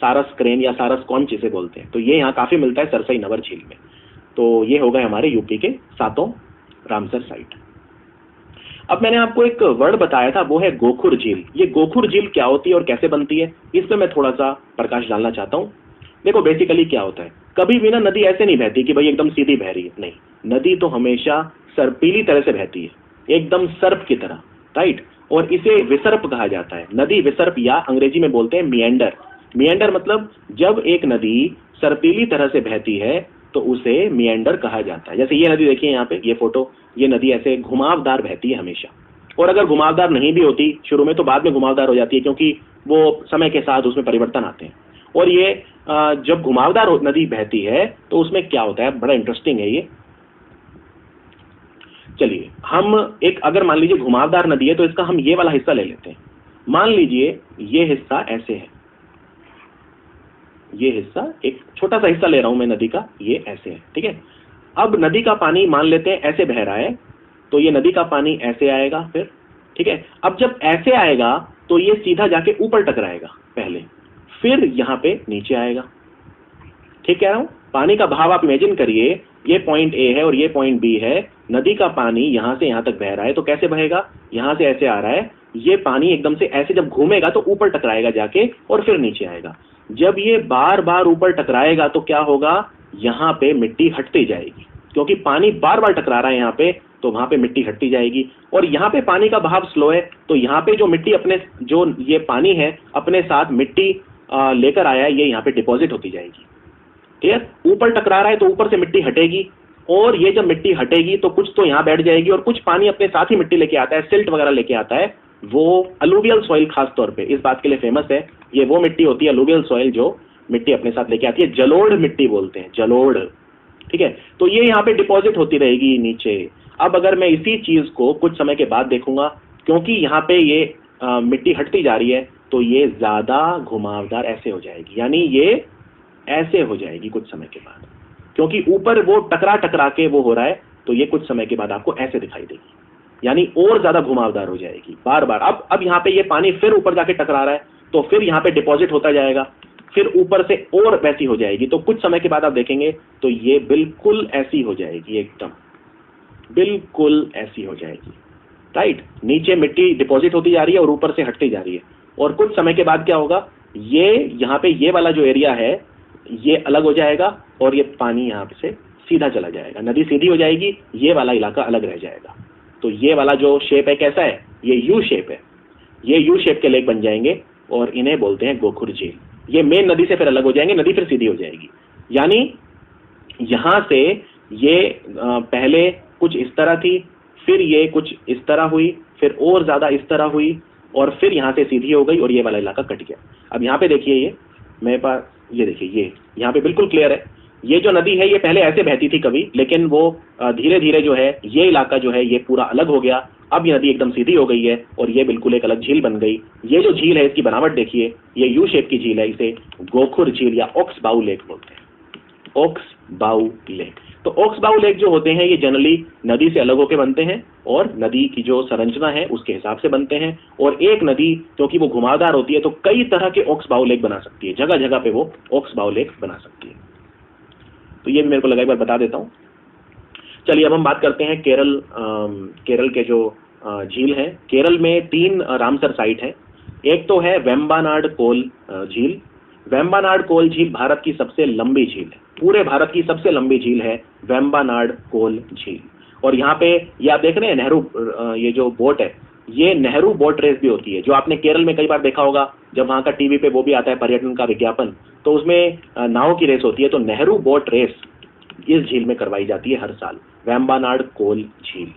[SPEAKER 1] सारस क्रेन या सारस कॉन्च इसे बोलते हैं। तो ये यहाँ काफी मिलता है सरसई नवर झील में। तो ये हो गए हमारे यूपी के 7 रामसर साइट। अब मैंने आपको एक वर्ड बताया था, वो है गोखुर झील। ये गोखुर झील क्या होती है और कैसे बनती है, इस पर मैं थोड़ा सा प्रकाश डालना चाहता हूँ। देखो बेसिकली क्या होता है, कभी भी ना नदी ऐसे नहीं बहती कि भाई एकदम सीधी बह रही है, नहीं, नदी तो हमेशा सर्पीली तरह से बहती है, एकदम सर्प की तरह, राइट। और इसे विसर्प कहा जाता है, नदी विसर्प, या अंग्रेजी में बोलते हैं मिएंडर। मिएंडर मतलब जब एक नदी सर्पीली तरह से बहती है तो उसे मिएंडर कहा जाता है। जैसे ये नदी देखिए यहाँ पे, ये फोटो, ये नदी ऐसे घुमावदार बहती है हमेशा। और अगर घुमावदार नहीं भी होती शुरू में तो बाद में घुमावदार हो जाती है, क्योंकि वो समय के साथ उसमें परिवर्तन आते हैं। और ये जब घुमावदार नदी बहती है तो उसमें क्या होता है, बड़ा इंटरेस्टिंग है ये। चलिए हम एक, अगर मान लीजिए घुमावदार नदी है तो इसका हम ये वाला हिस्सा ले लेते हैं। मान लीजिए ये हिस्सा ऐसे है, ये हिस्सा एक छोटा सा हिस्सा ले रहा हूं मैं नदी का, ये ऐसे है, ठीक है। अब नदी का पानी मान लेते हैं ऐसे बह रहा है, तो ये नदी का पानी ऐसे आएगा फिर, ठीक है। अब जब ऐसे आएगा तो ये सीधा जाके ऊपर टकराएगा पहले, फिर यहां पे नीचे आएगा, ठीक कह रहा हूं। पानी का भाव आप इमेजिन करिए, ये पॉइंट ए है और ये पॉइंट बी है, नदी का पानी यहां से यहां तक बह रहा है, तो कैसे बहेगा, यहां से ऐसे आ रहा है, ये पानी एकदम से ऐसे जब घूमेगा तो ऊपर टकराएगा जाके और फिर नीचे आएगा। जब ये बार बार ऊपर टकराएगा तो क्या होगा, यहां पे मिट्टी हटती जाएगी, क्योंकि पानी बार बार टकरा रहा है यहाँ पे, तो वहां पे मिट्टी हटती जाएगी। और यहाँ पे पानी का बहाव स्लो है, तो यहाँ पे जो मिट्टी अपने, जो ये पानी है अपने साथ मिट्टी लेकर आया है, ये यहाँ पे डिपॉजिट होती जाएगी, ठीक है। ऊपर टकरा रहा है तो ऊपर से मिट्टी हटेगी, और ये जब मिट्टी हटेगी तो कुछ तो यहाँ बैठ जाएगी और कुछ पानी अपने साथ ही मिट्टी लेके आता है, सिल्ट वगैरह लेके आता है। वो अलूवियल सॉइल खास तौर पे इस बात के लिए फेमस है, ये वो मिट्टी होती है अलूवियल सॉइल जो मिट्टी अपने साथ लेके आती है, जलोढ़ मिट्टी बोलते हैं, जलोढ़, ठीक है। तो ये यहाँ पे डिपॉजिट होती रहेगी नीचे। अब अगर मैं इसी चीज को कुछ समय के बाद देखूंगा, क्योंकि यहाँ पे ये मिट्टी हटती जा रही है, तो ये ज्यादा घुमावदार ऐसे हो जाएगी, यानी ये ऐसे हो जाएगी कुछ समय के बाद, क्योंकि ऊपर वो टकरा टकरा के वो हो रहा है, तो ये कुछ समय के बाद आपको ऐसे दिखाई देगी, यानी और ज्यादा घुमावदार हो जाएगी बार बार। अब यहाँ पे ये पानी फिर ऊपर जाके टकरा रहा है, तो फिर यहाँ पे डिपॉजिट होता जाएगा, फिर ऊपर से और वैसी हो जाएगी। तो कुछ समय के बाद आप देखेंगे तो ये बिल्कुल ऐसी हो जाएगी, एकदम बिल्कुल ऐसी हो जाएगी, राइट। नीचे मिट्टी डिपॉजिट होती जा रही है और ऊपर से हटती जा रही है। और कुछ समय के बाद क्या होगा, ये यहाँ पे ये वाला जो एरिया है ये अलग हो जाएगा और ये पानी यहाँ से सीधा चला जाएगा, नदी सीधी हो जाएगी, ये वाला इलाका अलग रह जाएगा। तो ये वाला जो शेप है कैसा है, ये यू शेप है, ये यू शेप के लेक बन जाएंगे और इन्हें बोलते हैं गोखुर झील। ये मेन नदी से फिर अलग हो जाएंगे, नदी फिर सीधी हो जाएगी, यानी यहां से ये पहले कुछ इस तरह थी, फिर ये कुछ इस तरह हुई, फिर और ज्यादा इस तरह हुई, और फिर यहां से सीधी हो गई और ये वाला इलाका कट गया। अब यहाँ पे देखिए, ये मेरे पास, ये देखिए, ये यहाँ पे बिल्कुल क्लियर है। ये जो नदी है ये पहले ऐसे बहती थी कभी, लेकिन वो धीरे धीरे जो है ये इलाका जो है ये पूरा अलग हो गया। अब ये नदी एकदम सीधी हो गई है और ये बिल्कुल एक अलग झील बन गई। ये जो झील है इसकी बनावट देखिए, ये यू शेप की झील है, इसे गोखुर झील या ओक्स बाउ लेक बोलते हैं, ओक्स बाउ लेक। तो ओक्स बाउ लेक जो होते हैं ये जनरली नदी से अलग होकर बनते हैं और नदी की जो संरचना है उसके हिसाब से बनते हैं। और एक नदी क्योंकि वो घुमावदार होती है तो कई तरह के ओक्स बाउ लेक बना सकती है, जगह जगह पे वो ओक्स बाउ लेक बना सकती है। तो ये भी मेरे को लगा एक बार बता देता हूँ। चलिए अब हम बात करते हैं केरल के जो झील है। केरल में 3 रामसर साइट है। एक तो है वेम्बानाड कोल झील। वेम्बानाड कोल झील भारत की सबसे लंबी झील है, पूरे भारत की सबसे लंबी झील है वेम्बानाड कोल झील। और यहाँ पे ये आप देख रहे हैं नेहरू, ये जो बोट है ये नेहरू बोट रेस भी होती है, जो आपने केरल में कई बार देखा होगा, जब वहाँ का टीवी पे वो भी आता है पर्यटन का विज्ञापन, तो उसमें नाव की रेस होती है। तो नेहरू बोट रेस इस झील में करवाई जाती है हर साल, वेम्बानाड कोल झील।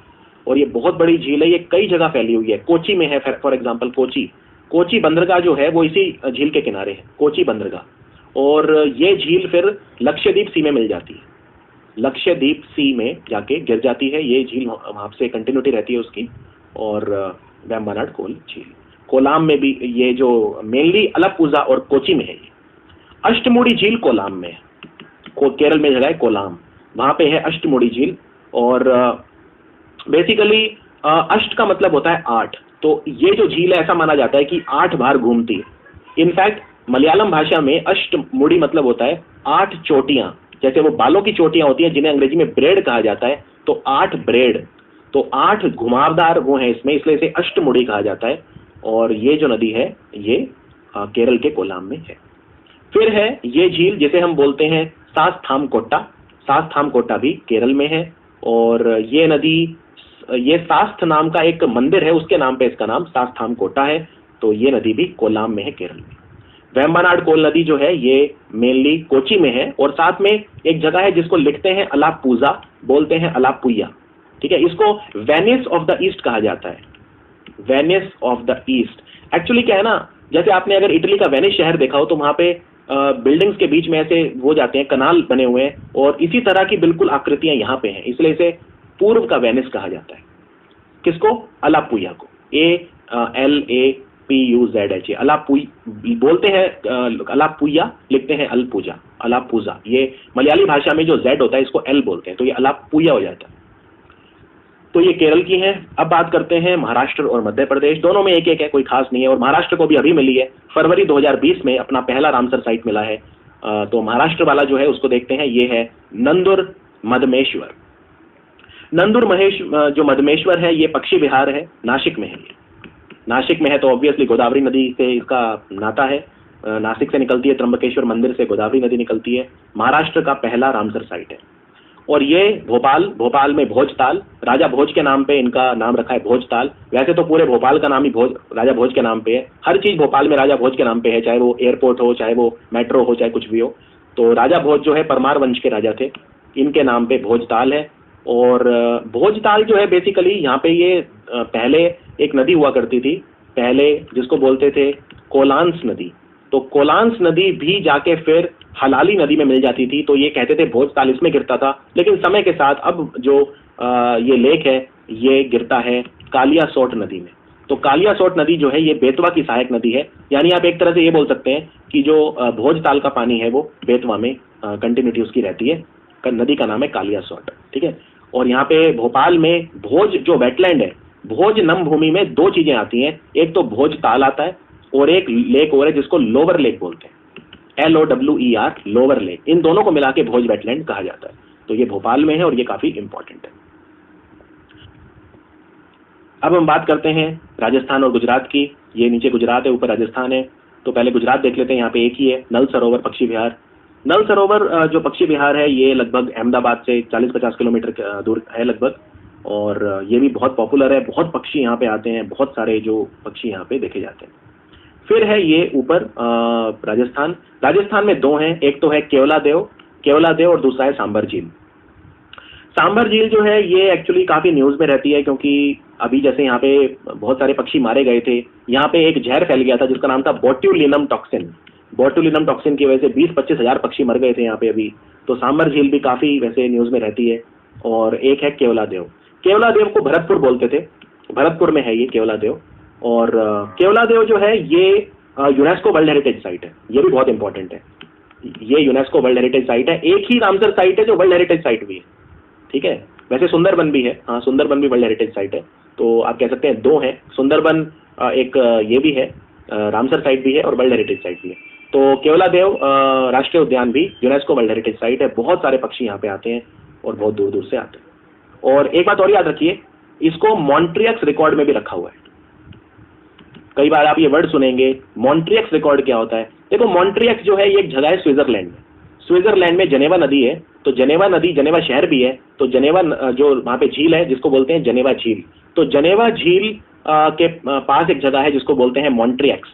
[SPEAKER 1] और ये बहुत बड़ी झील है, ये कई जगह फैली हुई है। कोची में है, फॉर एग्जाम्पल कोची बंदरगाह जो है वो इसी झील के किनारे है, कोची बंदरगाह। और ये झील फिर लक्षद्वीप सी में मिल जाती है, लक्षद्वीप सी में जाके गिर जाती है ये झील, वहां से कंटिन्यूटी रहती है उसकी। और वेम्बनाड कोल झील कोलाम में भी, ये जो मेनली अलप्पुझा और कोची में है। ये अष्टमुड़ी झील कोलाम में है, केरल में जगह है कोलाम, वहां पे है अष्टमुड़ी झील। और बेसिकली अष्ट का मतलब होता है 8, तो ये जो झील है ऐसा माना जाता है कि 8 बार घूमती है। इनफैक्ट मलयालम भाषा में अष्टमुड़ी मतलब होता है 8 चोटियां, जैसे वो बालों की चोटियां होती हैं जिन्हें अंग्रेजी में ब्रेड कहा जाता है, तो 8 ब्रेड, तो 8 घुमावदार वो हैं इसमें, इसलिए इसे अष्टमुड़ी कहा जाता है। और ये जो नदी है ये केरल के कोलाम में है। फिर है ये झील जिसे हम बोलते हैं सास्थामकोट्टा, सास्थामकोट्टा भी केरल में है। और ये नदी, ये सास्थ नाम का एक मंदिर है, उसके नाम पे इसका नाम सास्थामकोट्टा है। तो ये नदी भी कोलाम में है, केरल में। वेम्बनाड कोल नदी जो है ये मेनली कोची में है, और साथ में एक जगह है जिसको लिखते हैं अलाप्पुझा, बोलते हैं अलाप्पुया, ठीक है। इसको वेनिस ऑफ द ईस्ट कहा जाता है, Venice of the east. Actually क्या है ना, जैसे आपने अगर इटली का वेनिस शहर देखा हो तो वहां पे बिल्डिंग्स के बीच में ऐसे हो जाते हैं, कनाल बने हुए हैं, और इसी तरह की बिल्कुल आकृतियां यहाँ पे हैं, इसलिए इसे पूर्व का वेनिस कहा जाता है। किसको? अलाप्पुया को, ALAPUZHA, अलाप्पुई बोलते हैं, अलाप्पुया लिखते हैं अल्पुजा, अलाप्पुजा। ये मलयाली भाषा में जो Z होता है इसको L बोलते हैं, तो ये अलाप्पुया हो जाता है। तो ये केरल की है। अब बात करते हैं महाराष्ट्र और मध्य प्रदेश, दोनों में एक एक है, कोई खास नहीं है। और महाराष्ट्र को भी अभी मिली है, फरवरी 2020 में अपना पहला रामसर साइट मिला है। तो महाराष्ट्र वाला जो है उसको देखते हैं, ये है नंदुर मधमेश्वर। नंदुर महेश जो मधमेश्वर है ये पक्षी विहार है, नासिक में है। नासिक में है तो ऑब्वियसली गोदावरी नदी से इसका नाता है, नासिक से निकलती है, त्र्यंबकेश्वर मंदिर से गोदावरी नदी निकलती है। महाराष्ट्र का पहला रामसर साइट है। और ये भोपाल में भोजताल, राजा भोज के नाम पे इनका नाम रखा है, भोजताल। वैसे तो पूरे भोपाल का नाम ही राजा भोज के नाम पे है, हर चीज भोपाल में राजा भोज के नाम पे है, चाहे वो एयरपोर्ट हो, चाहे वो मेट्रो हो, चाहे कुछ भी हो। तो राजा भोज जो है परमार वंश के राजा थे, इनके नाम पे भोजताल है। और भोजताल जो है बेसिकली यहाँ पे ये पहले एक नदी हुआ करती थी पहले, जिसको बोलते थे कोलांस नदी। तो कोलांस नदी भी जाके फिर हलाली नदी में मिल जाती थी, तो ये कहते थे भोजताल इसमें गिरता था। लेकिन समय के साथ अब जो ये लेक है ये गिरता है कालियासोट नदी में। तो कालियासोट नदी जो है ये बेतवा की सहायक नदी है, यानी आप एक तरह से ये बोल सकते हैं कि जो भोजताल का पानी है वो बेतवा में कंटिन्यूटी उसकी रहती है। नदी का नाम है कालियासोट, ठीक है। और यहाँ पे भोपाल में भोज जो वेटलैंड है, भोज नम भूमि में 2 चीजें आती हैं, एक तो भोजताल आता है और एक लेक और है जिसको लोअर लेक बोलते हैं, LOWER, लोअर लेक। इन दोनों को मिला के भोज वेटलैंड कहा जाता है। तो ये भोपाल में है और ये काफी इंपॉर्टेंट है। अब हम बात करते हैं राजस्थान और गुजरात की। ये नीचे गुजरात है, ऊपर राजस्थान है। तो पहले गुजरात देख लेते हैं। यहाँ पे एक ही है, नल सरोवर पक्षी विहार। नल सरोवर जो पक्षी विहार है ये लगभग अहमदाबाद से 40-50 किलोमीटर दूर है लगभग, और ये भी बहुत पॉपुलर है, बहुत पक्षी यहाँ पे आते हैं, बहुत सारे जो पक्षी यहाँ पे देखे जाते हैं। फिर है ये ऊपर राजस्थान में 2 हैं, एक तो है केवलादेव और दूसरा है सांबर झील। सांबर झील जो है ये एक्चुअली काफी न्यूज में रहती है, क्योंकि अभी जैसे यहाँ पे बहुत सारे पक्षी मारे गए थे, यहाँ पे एक जहर फैल गया था जिसका नाम था बोट्युलिनम टॉक्सिन। बोट्युलिनम टॉक्सिन की वजह से 20-25 हजार पक्षी मर गए थे यहाँ पे अभी। तो सांबर झील भी काफी वैसे न्यूज में रहती है। और एक है केवलादेव को भरतपुर बोलते थे, भरतपुर में है ये केवलादेव। और केवलादेव जो है ये यूनेस्को वर्ल्ड हेरिटेज साइट है, ये भी बहुत इंपॉर्टेंट है। ये यूनेस्को वर्ल्ड हेरिटेज साइट है। एक ही रामसर साइट है जो वर्ल्ड हेरिटेज साइट भी है, ठीक है। वैसे सुंदरबन भी है, हाँ सुंदरबन भी वर्ल्ड हेरिटेज साइट है। तो आप कह सकते हैं 2 हैं, सुंदरबन एक ये भी है, रामसर साइट भी है और वर्ल्ड हेरिटेज साइट भी है। तो केवलादेव राष्ट्रीय उद्यान भी यूनेस्को वर्ल्ड हेरिटेज साइट है। बहुत सारे पक्षी यहाँ पे आते हैं और बहुत दूर दूर से आते हैं। और एक बात और याद रखिए, इसको मॉन्ट्रियक्स रिकॉर्ड में भी रखा हुआ है। कई बार आप ये वर्ड सुनेंगे, मॉन्ट्रियक्स रिकॉर्ड क्या होता है। देखो मॉन्ट्रियक्स जो है ये एक जगह है स्विट्जरलैंड में। स्विट्जरलैंड में जनेवा नदी है, तो जनेवा नदी, जनेवा शहर भी है, तो जनेवा जो वहां पे झील है जिसको बोलते हैं जनेवा झील। तो जनेवा झील के पास एक जगह है जिसको बोलते हैं मॉन्ट्रियक्स।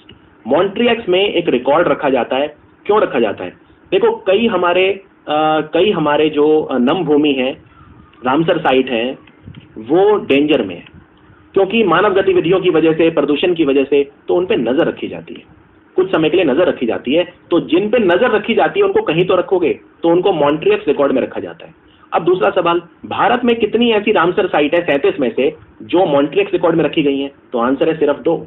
[SPEAKER 1] मॉन्ट्रियक्स में एक रिकॉर्ड रखा जाता है। क्यों रखा जाता है? देखो कई हमारे जो नम भूमि है, रामसर साइट है, वो डेंजर में है। क्योंकि मानव गतिविधियों की वजह से, प्रदूषण की वजह से, तो उन पे नजर रखी जाती है, कुछ समय के लिए नजर रखी जाती है। तो जिन पे नजर रखी जाती है उनको कहीं तो रखोगे, तो उनको मॉन्ट्रियक्स रिकॉर्ड में रखा जाता है। अब दूसरा सवाल, भारत में कितनी ऐसी रामसर साइट है 37 में से जो मॉन्ट्रियक्स रिकॉर्ड में रखी गई है? तो आंसर है सिर्फ दो,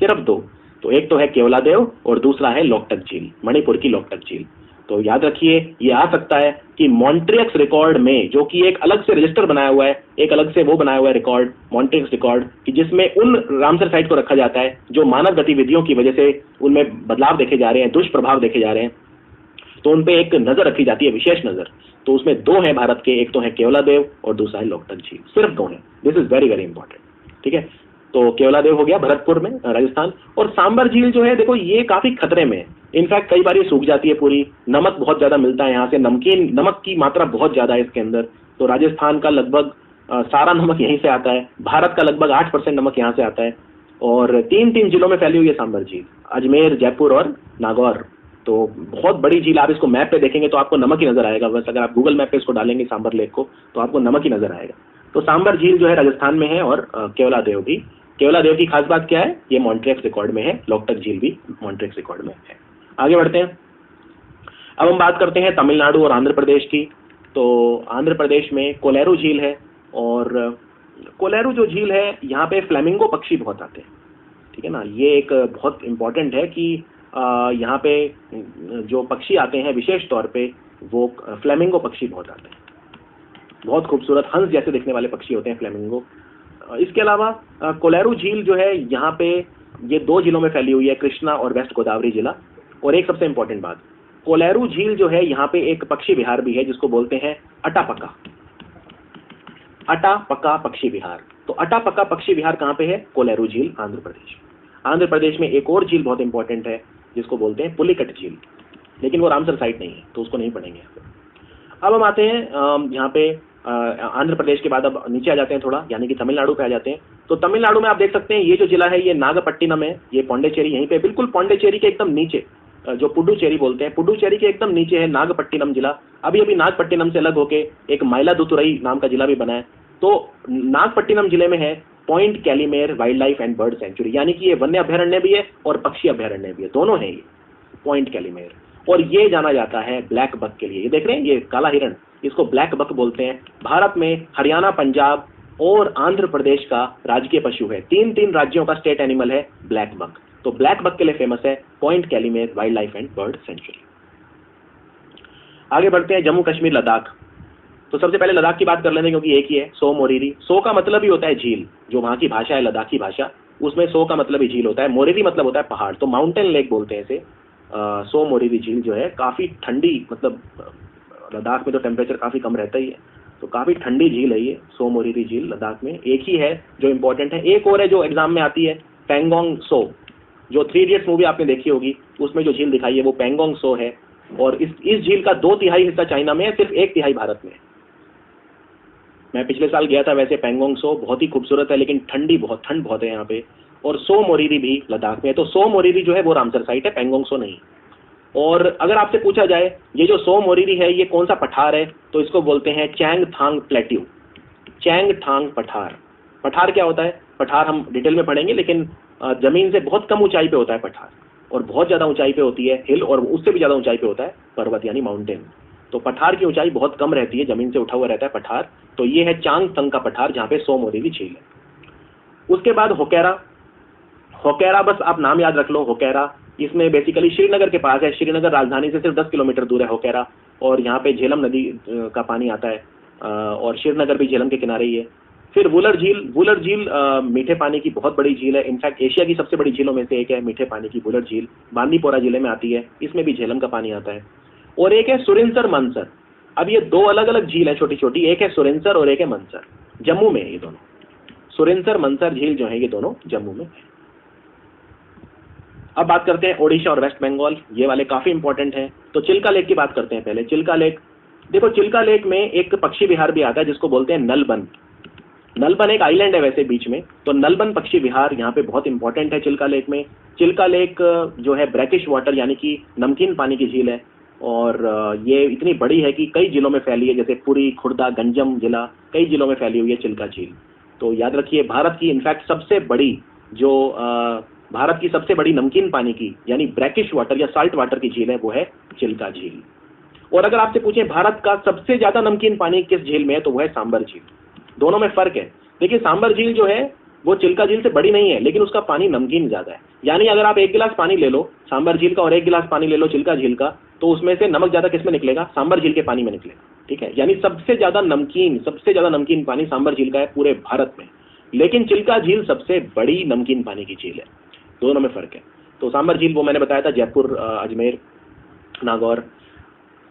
[SPEAKER 1] सिर्फ दो। तो एक तो है केवलादेव और दूसरा है लोकटक झील, मणिपुर की लोकटक झील। तो याद रखिए, ये आ सकता है कि मॉन्ट्रियक्स रिकॉर्ड में, जो कि एक अलग से रजिस्टर बनाया हुआ है, एक अलग से वो बनाया हुआ है रिकॉर्ड, मॉन्ट्रियक्स रिकॉर्ड, कि जिसमें उन रामसर साइट को रखा जाता है जो मानव गतिविधियों की वजह से उनमें बदलाव देखे जा रहे हैं, दुष्प्रभाव देखे जा रहे हैं, तो उन पे एक नजर रखी जाती है, विशेष नजर। तो उसमें दो हैं भारत के, एक तो है केवलादेव और दूसरा है लोकटक झील, सिर्फ दो हैं। This is very very important, ठीक है। तो केवलादेव हो गया भरतपुर में, राजस्थान। और सांबर झील जो है, देखो ये काफी खतरे में है। इनफैक्ट कई बार ये सूख जाती है पूरी, नमक बहुत ज्यादा मिलता है यहाँ से, नमकीन नमक की मात्रा बहुत ज्यादा है इसके अंदर। तो राजस्थान का लगभग सारा नमक यहीं से आता है, भारत का लगभग 8% नमक यहाँ से आता है। और तीन तीन जिलों में फैली हुई है सांबर झील, अजमेर, जयपुर और नागौर। तो बहुत बड़ी झील, आप इसको मैप पे देखेंगे तो आपको नमक ही नजर आएगा, बस अगर आप गूगल मैप पे इसको डालेंगे सांबर लेक को, तो आपको नमक ही नजर आएगा। तो सांबर झील जो है राजस्थान में है, और केवलादेव भी। केवलादेव की खास बात क्या है? ये मॉन्ट्रियक्स रिकॉर्ड में है, लोकटक झील भी मॉन्ट्रियक्स रिकॉर्ड में है। आगे बढ़ते हैं, अब हम बात करते हैं तमिलनाडु और आंध्र प्रदेश की। तो आंध्र प्रदेश में कोलेरू झील है, और कोलेरू जो झील है, यहाँ पे फ्लेमिंगो पक्षी बहुत आते हैं, ठीक है ना। ये एक बहुत इंपॉर्टेंट है कि यहाँ पे जो पक्षी आते हैं विशेष तौर पे, वो फ्लेमिंगो पक्षी बहुत आते हैं, बहुत खूबसूरत हंस जैसे दिखने वाले पक्षी होते हैं फ्लेमिंगो। इसके अलावा कोलेरू झील जो है, यहाँ पे ये दो जिलों में फैली हुई है, कृष्णा और वेस्ट गोदावरी जिला। और एक सबसे इंपॉर्टेंट बात, कोलेरू झील जो है, यहाँ पे एक पक्षी विहार भी है जिसको बोलते हैं अटापका, अटापका पक्षी विहार। तो अटापका पक्षी विहार कहाँ पे है? कोलेरू झील, आंध्र प्रदेश। आंध्र प्रदेश में एक और झील बहुत इंपॉर्टेंट है जिसको बोलते हैं पुलिकट झील, लेकिन वो रामसर साइट नहीं है, तो उसको नहीं पढ़ेंगे। अब हम आते हैं यहाँ पे आंध्र प्रदेश के बाद अब नीचे आ जाते हैं थोड़ा, यानी कि तमिलनाडु पे आ जाते हैं। तो तमिलनाडु में आप देख सकते हैं, ये जो जिला है ये नागपट्टिनम है, ये पौंडीचेरी यहीं पे, बिल्कुल पौंडीचेरी के एकदम नीचे, जो पुडुचेरी बोलते हैं, पुडुचेरी के एकदम नीचे है नागपट्टिनम जिला। अभी अभी नागपट्टिनम से अलग होके एक माइलादुतुरई नाम का जिला भी बना है। तो नागपट्टिनम जिले में है point Calimere wild life and bird sanctuary, यानी कि ये वन्य अभ्यारण्य भी है और पक्षी अभ्यारण्य भी है, दोनों है ये पॉइंट कैलीमेर। और ये जाना जाता है ब्लैक बक के लिए। ये देख रहे हैं, ये काला हिरण, इसको ब्लैक बक बोलते हैं। भारत में हरियाणा, पंजाब और आंध्र प्रदेश का राजकीय पशु है, तीन तीन राज्यों का स्टेट एनिमल है ब्लैक बक। तो ब्लैक बक के लिए फेमस है point Calimere wild life and bird sanctuary. आगे बढ़ते हैं, जम्मू कश्मीर, लद्दाख। तो सबसे पहले लद्दाख की बात कर लेते हैं, क्योंकि एक ही है, सो मोरीरी। सो का मतलब ही होता है झील, जो वहां की भाषा है लद्दाखी भाषा, उसमें सो का मतलब ही झील होता है, मोरीरी मतलब होता है पहाड़, तो माउंटेन लेक बोलते हैं इसे। सो मोरीरी झील जो है काफी ठंडी, मतलब लद्दाख में तो टेम्परेचर काफी कम रहता ही है, तो काफी ठंडी झील है ये सो मोरीरी झील। लद्दाख में एक ही है जो इंपॉर्टेंट है, एक और है जो एग्जाम में आती है, पेंगोंग सो। जो 3 इडियट्स मूवी आपने देखी होगी, उसमें जो झील दिखाई है वो पेंगोंग सो है। और इस झील का 2/3 हिस्सा चाइना में है, सिर्फ 1/3 भारत में है। मैं पिछले साल गया था वैसे पेंगोंग सो, बहुत ही खूबसूरत है, लेकिन ठंड बहुत है यहाँ पे। और सो मोरीरी भी लद्दाख में है। तो सो मोरीरी जो है वो रामसर साइट है, पेंगोंग सो नहीं। और अगर आपसे पूछा जाए ये जो सो मोरीरी है ये कौन सा पठार है, तो इसको बोलते हैं चैंगथांग प्लेट्यू, चैंगथांग पठार। पठार क्या होता है? पठार हम डिटेल में पढ़ेंगे, लेकिन जमीन से बहुत कम ऊंचाई पे होता है पठार, और बहुत ज्यादा ऊंचाई पे होती है हिल, और उससे भी ज्यादा ऊंचाई पे होता है पर्वत यानी माउंटेन। तो पठार की ऊंचाई बहुत कम रहती है, जमीन से उठा हुआ रहता है पठार। तो ये है चांगथंग का पठार, जहाँ पे सो मोरीरी झील है। उसके बाद होकेरा। होकेरा बस आप नाम याद रख लो, होकेरा। इसमें बेसिकली श्रीनगर के पास है, श्रीनगर राजधानी से सिर्फ 10 किलोमीटर दूर है होकेरा, और यहाँ पे झेलम नदी का पानी आता है, और श्रीनगर भी झेलम के किनारे ही है। फिर वुलर झील। वुलर झील मीठे पानी की बहुत बड़ी झील है, इनफैक्ट एशिया की सबसे बड़ी झीलों में से एक है मीठे पानी की वुलर झील, बांदीपोरा जिले में आती है, इसमें भी झेलम का पानी आता है। और एक है सुरिनसर मनसर। अब ये दो अलग अलग झील है छोटी छोटी, एक है सुरिनसर और एक है मनसर, जम्मू में है ये दोनों। सुरिनसर मनसर झील जो है ये दोनों जम्मू में है। अब बात करते हैं ओडिशा और वेस्ट बंगाल, ये वाले काफी इंपॉर्टेंट हैं। तो चिल्का लेक की बात करते हैं पहले। चिल्का लेक, देखो चिल्का लेक में एक पक्षी विहार भी आता है जिसको बोलते हैं नलबन। नलबन एक आइलैंड है वैसे बीच में, तो नलबन पक्षी विहार यहाँ पे बहुत इंपॉर्टेंट है चिल्का लेक में। चिल्का लेक जो है ब्रैकिश वाटर यानी कि नमकीन पानी की झील है, और ये इतनी बड़ी है कि कई जिलों में फैली है, जैसे पुरी, खुर्दा, गंजम जिला, कई जिलों में फैली हुई है चिल्का झील। तो याद रखिए, भारत की इनफैक्ट सबसे बड़ी जो भारत की सबसे बड़ी नमकीन पानी की यानी ब्रैकिश वाटर या साल्ट वाटर की झील है वो है चिल्का झील। और अगर आपसे पूछें भारत का सबसे ज्यादा नमकीन पानी किस झील में है तो वो है सांबर झील। दोनों में फर्क है। देखिए, सांबर झील जो है वो चिल्का झील से बड़ी नहीं है, लेकिन उसका पानी नमकीन ज्यादा है। यानी अगर आप 1 गिलास पानी ले लो सांबर झील का और 1 गिलास पानी ले लो चिल्का झील का, तो उसमें से नमक ज्यादा किस में निकलेगा? सांबर झील के पानी में निकलेगा। ठीक है, यानी सबसे ज्यादा नमकीन पानी सांबर झील का है पूरे भारत में, लेकिन चिल्का झील सबसे बड़ी नमकीन पानी की झील है। दोनों में फर्क है। तो सांबर झील वो मैंने बताया था, जयपुर, अजमेर, नागौर।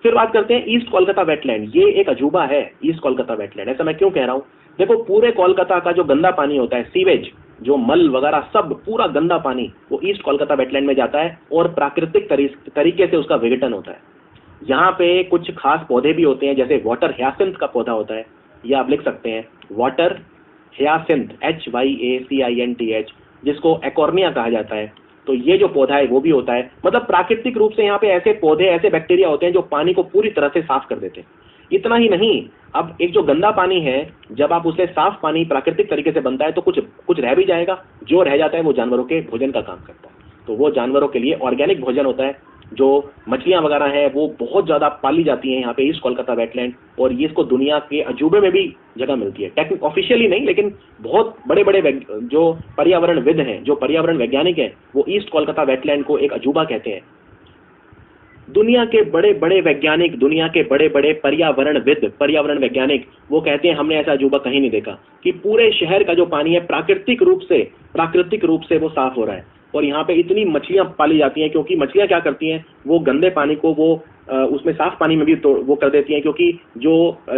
[SPEAKER 1] फिर बात करते हैं ईस्ट कोलकाता वेटलैंड। ये एक अजूबा है ईस्ट कोलकाता वेटलैंड। ऐसा मैं क्यों कह रहा हूं? देखो, पूरे कोलकाता का जो गंदा पानी होता है, सीवेज, जो मल वगैरह सब पूरा गंदा पानी वो ईस्ट कोलकाता वेटलैंड में जाता है और प्राकृतिक तरीके से उसका विघटन होता है। यहाँ पे कुछ खास पौधे भी होते हैं, जैसे वाटर ह्यासिंथ का पौधा होता है, या आप लिख सकते हैं वाटर ह्यासिंथ, HYACINTH, जिसको एकॉर्निया कहा जाता है। तो ये जो पौधा है वो भी होता है। मतलब प्राकृतिक रूप से यहाँ पे ऐसे पौधे, ऐसे बैक्टीरिया होते हैं जो पानी को पूरी तरह से साफ कर देते हैं। इतना ही नहीं, अब एक जो गंदा पानी है, जब आप उसे साफ पानी प्राकृतिक तरीके से बनता है तो कुछ रह भी जाएगा। जो रह जाता है वो जानवरों के भोजन का काम करता है। तो वो जानवरों के लिए ऑर्गेनिक भोजन होता है। जो मछलियां वगैरह हैं वो बहुत ज्यादा पाली जाती हैं यहाँ पे ईस्ट कोलकाता वेटलैंड, और ये इसको दुनिया के अजूबे में भी जगह मिलती है। टेक्निक ऑफिशियली नहीं, लेकिन बहुत बड़े बड़े जो पर्यावरणविद हैं, जो पर्यावरण वैज्ञानिक हैं, वो ईस्ट कोलकाता वेटलैंड को एक अजूबा कहते हैं। दुनिया के बड़े बड़े वैज्ञानिक, दुनिया के बड़े बड़े पर्यावरणविद, पर्यावरण वैज्ञानिक, वो कहते हैं हमने ऐसा अजूबा कहीं नहीं देखा कि पूरे शहर का जो पानी है प्राकृतिक रूप से वो साफ हो रहा है। और यहाँ पे इतनी मछलियां पाली जाती हैं, क्योंकि मछलियां क्या करती हैं, वो गंदे पानी को वो उसमें साफ पानी में भी वो कर देती हैं, क्योंकि जो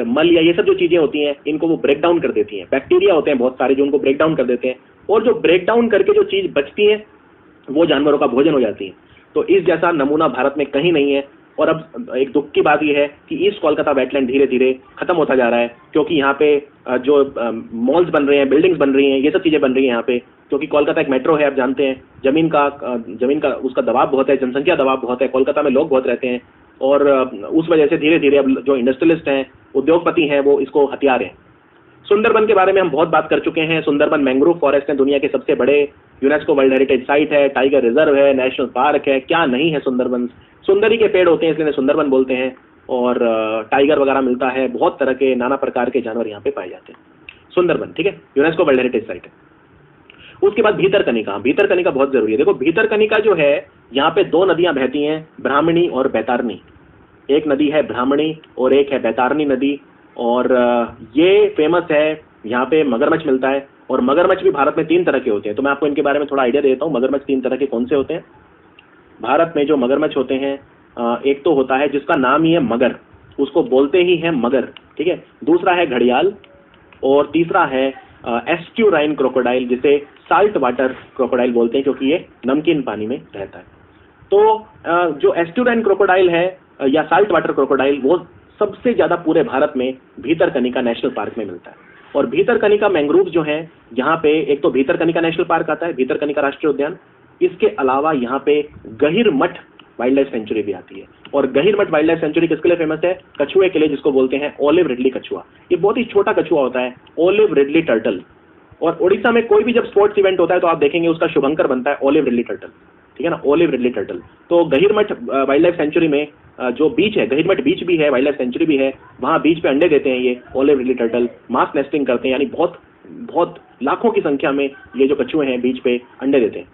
[SPEAKER 1] मल या ये सब जो चीजें होती हैं इनको वो ब्रेक डाउन कर देती हैं। बैक्टीरिया होते हैं बहुत सारे जो उनको ब्रेक डाउन कर देते हैं, और जो ब्रेक डाउन करके जो चीज बचती है वो जानवरों का भोजन हो जाती है। तो इस जैसा नमूना भारत में कहीं नहीं है। और अब एक दुख की बात यह है कि ईस्ट कोलकाता वेटलैंड धीरे धीरे खत्म होता जा रहा है, क्योंकि यहाँ पे जो मॉल्स बन रहे हैं, बिल्डिंग्स बन रही हैं, ये सब चीजें बन रही हैं यहाँ पे। क्योंकि कोलकाता एक मेट्रो है, आप जानते हैं, जमीन का उसका दबाव बहुत है, जनसंख्या दबाव बहुत है, कोलकाता में लोग बहुत रहते हैं, और उस वजह से धीरे धीरे अब जो इंडस्ट्रियलिस्ट हैं, उद्योगपति हैं, वो इसको हथिया रहे हैं। सुंदरबन के बारे में हम बहुत बात कर चुके हैं। सुंदरबन मैंग्रोव फॉरेस्ट है, दुनिया के सबसे बड़े, यूनेस्को वर्ल्ड हेरिटेज साइट है, टाइगर रिजर्व है, नेशनल पार्क है, क्या नहीं है सुंदरबन। सुंदरी के पेड़ होते हैं इसलिए सुंदरबन बोलते हैं, और टाइगर वगैरह मिलता है, बहुत तरह के नाना प्रकार के जानवर यहाँ पे पाए जाते हैं। सुंदरबन, ठीक है, यूनेस्को वर्ल्ड हेरिटेज साइट है। उसके बाद भीतरकनिका। भीतरकनिका बहुत जरूरी है। देखो, भीतरकनिका जो है, यहाँ पे 2 नदियां बहती हैं, ब्राह्मणी और बैतारनी। एक नदी है ब्राह्मणी और एक है बैतारनी नदी, और ये फेमस है। यहाँ पे मगरमच्छ मिलता है, और मगरमच्छ भी भारत में 3 तरह के होते हैं। तो मैं आपको इनके बारे में थोड़ा आइडिया देता हूँ। मगरमच्छ 3 तरह के कौन से होते हैं भारत में? जो मगरमच्छ होते हैं, एक तो होता है जिसका नाम ही है मगर, उसको बोलते ही है मगर, ठीक है। दूसरा है घड़ियाल, और तीसरा है एस्ट्यूराइन क्रोकोडाइल, जिसे साल्ट वाटर क्रोकोडाइल बोलते हैं, क्योंकि ये नमकीन पानी में रहता है। तो जो एस्ट्यूराइन क्रोकोडाइल है या साल्ट वाटर क्रोकोडाइल, वो सबसे ज्यादा पूरे भारत में भीतरकनिका नेशनल पार्क में मिलता है। और भीतरकनिका मैंग्रोव जो है, यहाँ पे एक तो भीतरकनिका नेशनल पार्क आता है, भीतरकनिका राष्ट्रीय उद्यान। इसके अलावा यहाँ पे गहिरमठ वाइल्ड लाइफ सेंचुरी भी आती है। और गहिरमठ वाइल्ड लाइफ सेंचुरी किसके लिए फेमस है? कछुए के लिए, जिसको बोलते हैं ओलिव रिडली कछुआ। ये बहुत ही छोटा कछुआ होता है, ओलिव रिडली टर्टल। और उड़ीसा में कोई भी जब स्पोर्ट्स इवेंट होता है तो आप देखेंगे उसका शुभंकर बनता है ओलिव रिडली टर्टल, ठीक है ना, ओलिव रिडली टर्टल। तो गहिरमठ वाइल्ड लाइफ सेंचुरी में जो बीच है, गहिरमठ बीच भी है, वाइल्ड लाइफ सेंचुरी भी है, वहां बीच पे अंडे देते हैं ये olive ridley turtle, mass nesting करते हैं, यानी बहुत बहुत लाखों की संख्या में ये जो कछुए हैं बीच पे अंडे देते हैं।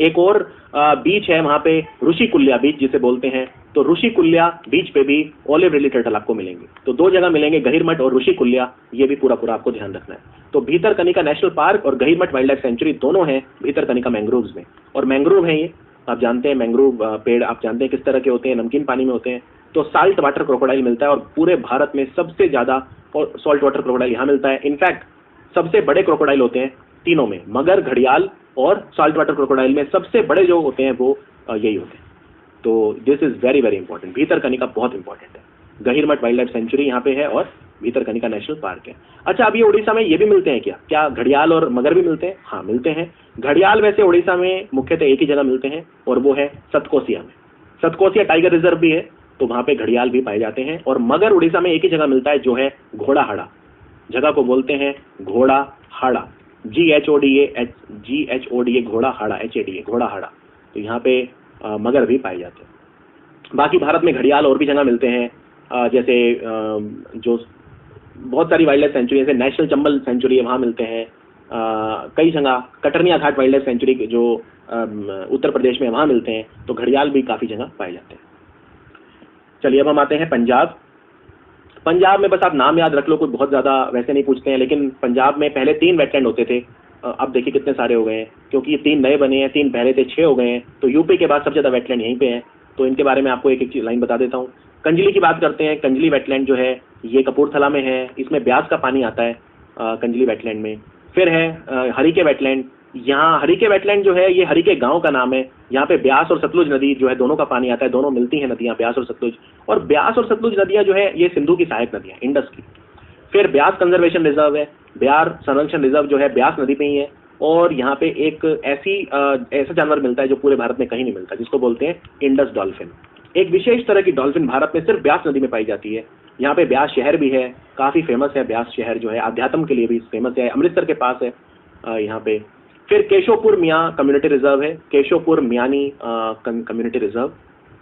[SPEAKER 1] एक और बीच है वहां पे, ऋषि कुल्या बीच जिसे बोलते हैं। तो ऋषि कुल्या बीच पे भी ओलिव रिडली टर्टल आपको मिलेंगे। तो 2 जगह मिलेंगे, गहिरमठ और ऋषि कुल्या, ये भी पूरा आपको ध्यान रखना है। तो भीतरकनिका नेशनल पार्क और गहिरमठ वाइल्ड लाइफ सेंचुरी दोनों हैं भीतरकनिका मैंग्रोव्स में। और मैंग्रोव है ये, आप जानते हैं मैंग्रोव पेड़ आप जानते हैं किस तरह के होते हैं, नमकीन पानी में होते हैं। तो साल्ट वाटर क्रोकोडाइल मिलता है, और पूरे भारत में सबसे ज्यादा सॉल्ट वाटर क्रोकोडाइल यहाँ मिलता है। इनफैक्ट सबसे बड़े क्रोकोडाइल होते हैं तीनों में, मगर, घड़ियाल और साल्ट वाटर क्रोकोडाइल में सबसे बड़े जो होते हैं वो यही होते हैं। तो this is very very important. Bhitarkanika बहुत इंपॉर्टेंट है। गहिरमठ वाइल्ड लाइफ सेंचुरी यहाँ पे है और भीतरकनिका नेशनल पार्क है। अच्छा, अब ये उड़ीसा में ये भी मिलते हैं क्या? क्या घड़ियाल और मगर भी मिलते हैं? हाँ, मिलते हैं। घड़ियाल वैसे उड़ीसा में मुख्यतः एक ही जगह मिलते हैं, और वो है सतकोसिया में। सतकोसिया टाइगर रिजर्व भी है, तो वहां पे घड़ियाल भी पाए जाते हैं। और मगर उड़ीसा में एक ही जगह मिलता है, जो है घोड़ाहाड़ा। जगह को बोलते हैं घोड़ा हाड़ा, GHODA घोड़ा हाड़ा, HADA घोड़ा हाड़ा। तो यहाँ पे मगर भी पाए जाते हैं। बाकी भारत में घड़ियाल और भी जगह मिलते हैं, जैसे जो बहुत सारी वाइल्ड लाइफ सेंचुरी, जैसे नेशनल चंबल सेंचुरी है, वहाँ मिलते हैं। कई जगह कटरनिया घाट वाइल्ड लाइफ सेंचुरी जो उत्तर प्रदेश में, वहाँ मिलते हैं। तो घड़ियाल भी काफ़ी जगह पाए जाते हैं। चलिए अब हम आते हैं पंजाब। पंजाब में बस आप नाम याद रख लो, कोई बहुत ज़्यादा वैसे नहीं पूछते हैं, लेकिन पंजाब में पहले 3 वेटलैंड होते थे, अब देखिए कितने सारे हो गए हैं, क्योंकि ये 3 नए बने हैं, 3 पहले थे, 6 हो गए हैं। तो यूपी के बाद सबसे ज़्यादा वेटलैंड यहीं पे हैं। तो इनके बारे में आपको एक एक लाइन बता देता हूँ। कंजली की बात करते हैं। कंजली वेटलैंड जो है ये कपूरथला में है, इसमें ब्यास का पानी आता है कंजली वेटलैंड में। फिर है हरिके वेटलैंड। यहाँ हरिके वेटलैंड जो है ये हरिके गांव का नाम है। यहाँ पे ब्यास और सतलुज नदी जो है दोनों का पानी आता है, दोनों मिलती हैं नदियाँ, ब्यास और सतलुज। और ब्यास और सतलुज नदियाँ जो है ये सिंधु की सहायक नदियाँ, इंडस की। फिर ब्यास कंजर्वेशन रिजर्व है, ब्यास संरक्षण रिजर्व जो है ब्यास नदी पे ही है। और यहाँ पे एक ऐसा जानवर मिलता है जो पूरे भारत में कहीं नहीं मिलता, जिसको बोलते हैं इंडस डॉल्फिन। एक विशेष तरह की डॉल्फिन भारत में सिर्फ ब्यास नदी में पाई जाती है। यहाँ पे ब्यास शहर भी है, काफ़ी फेमस है ब्यास शहर जो है, अध्यात्म के लिए भी फेमस है, अमृतसर के पास है यहाँ पे। फिर केशोपुर मियाँ कम्युनिटी रिजर्व है, केशोपुर मियानी कम्युनिटी रिजर्व,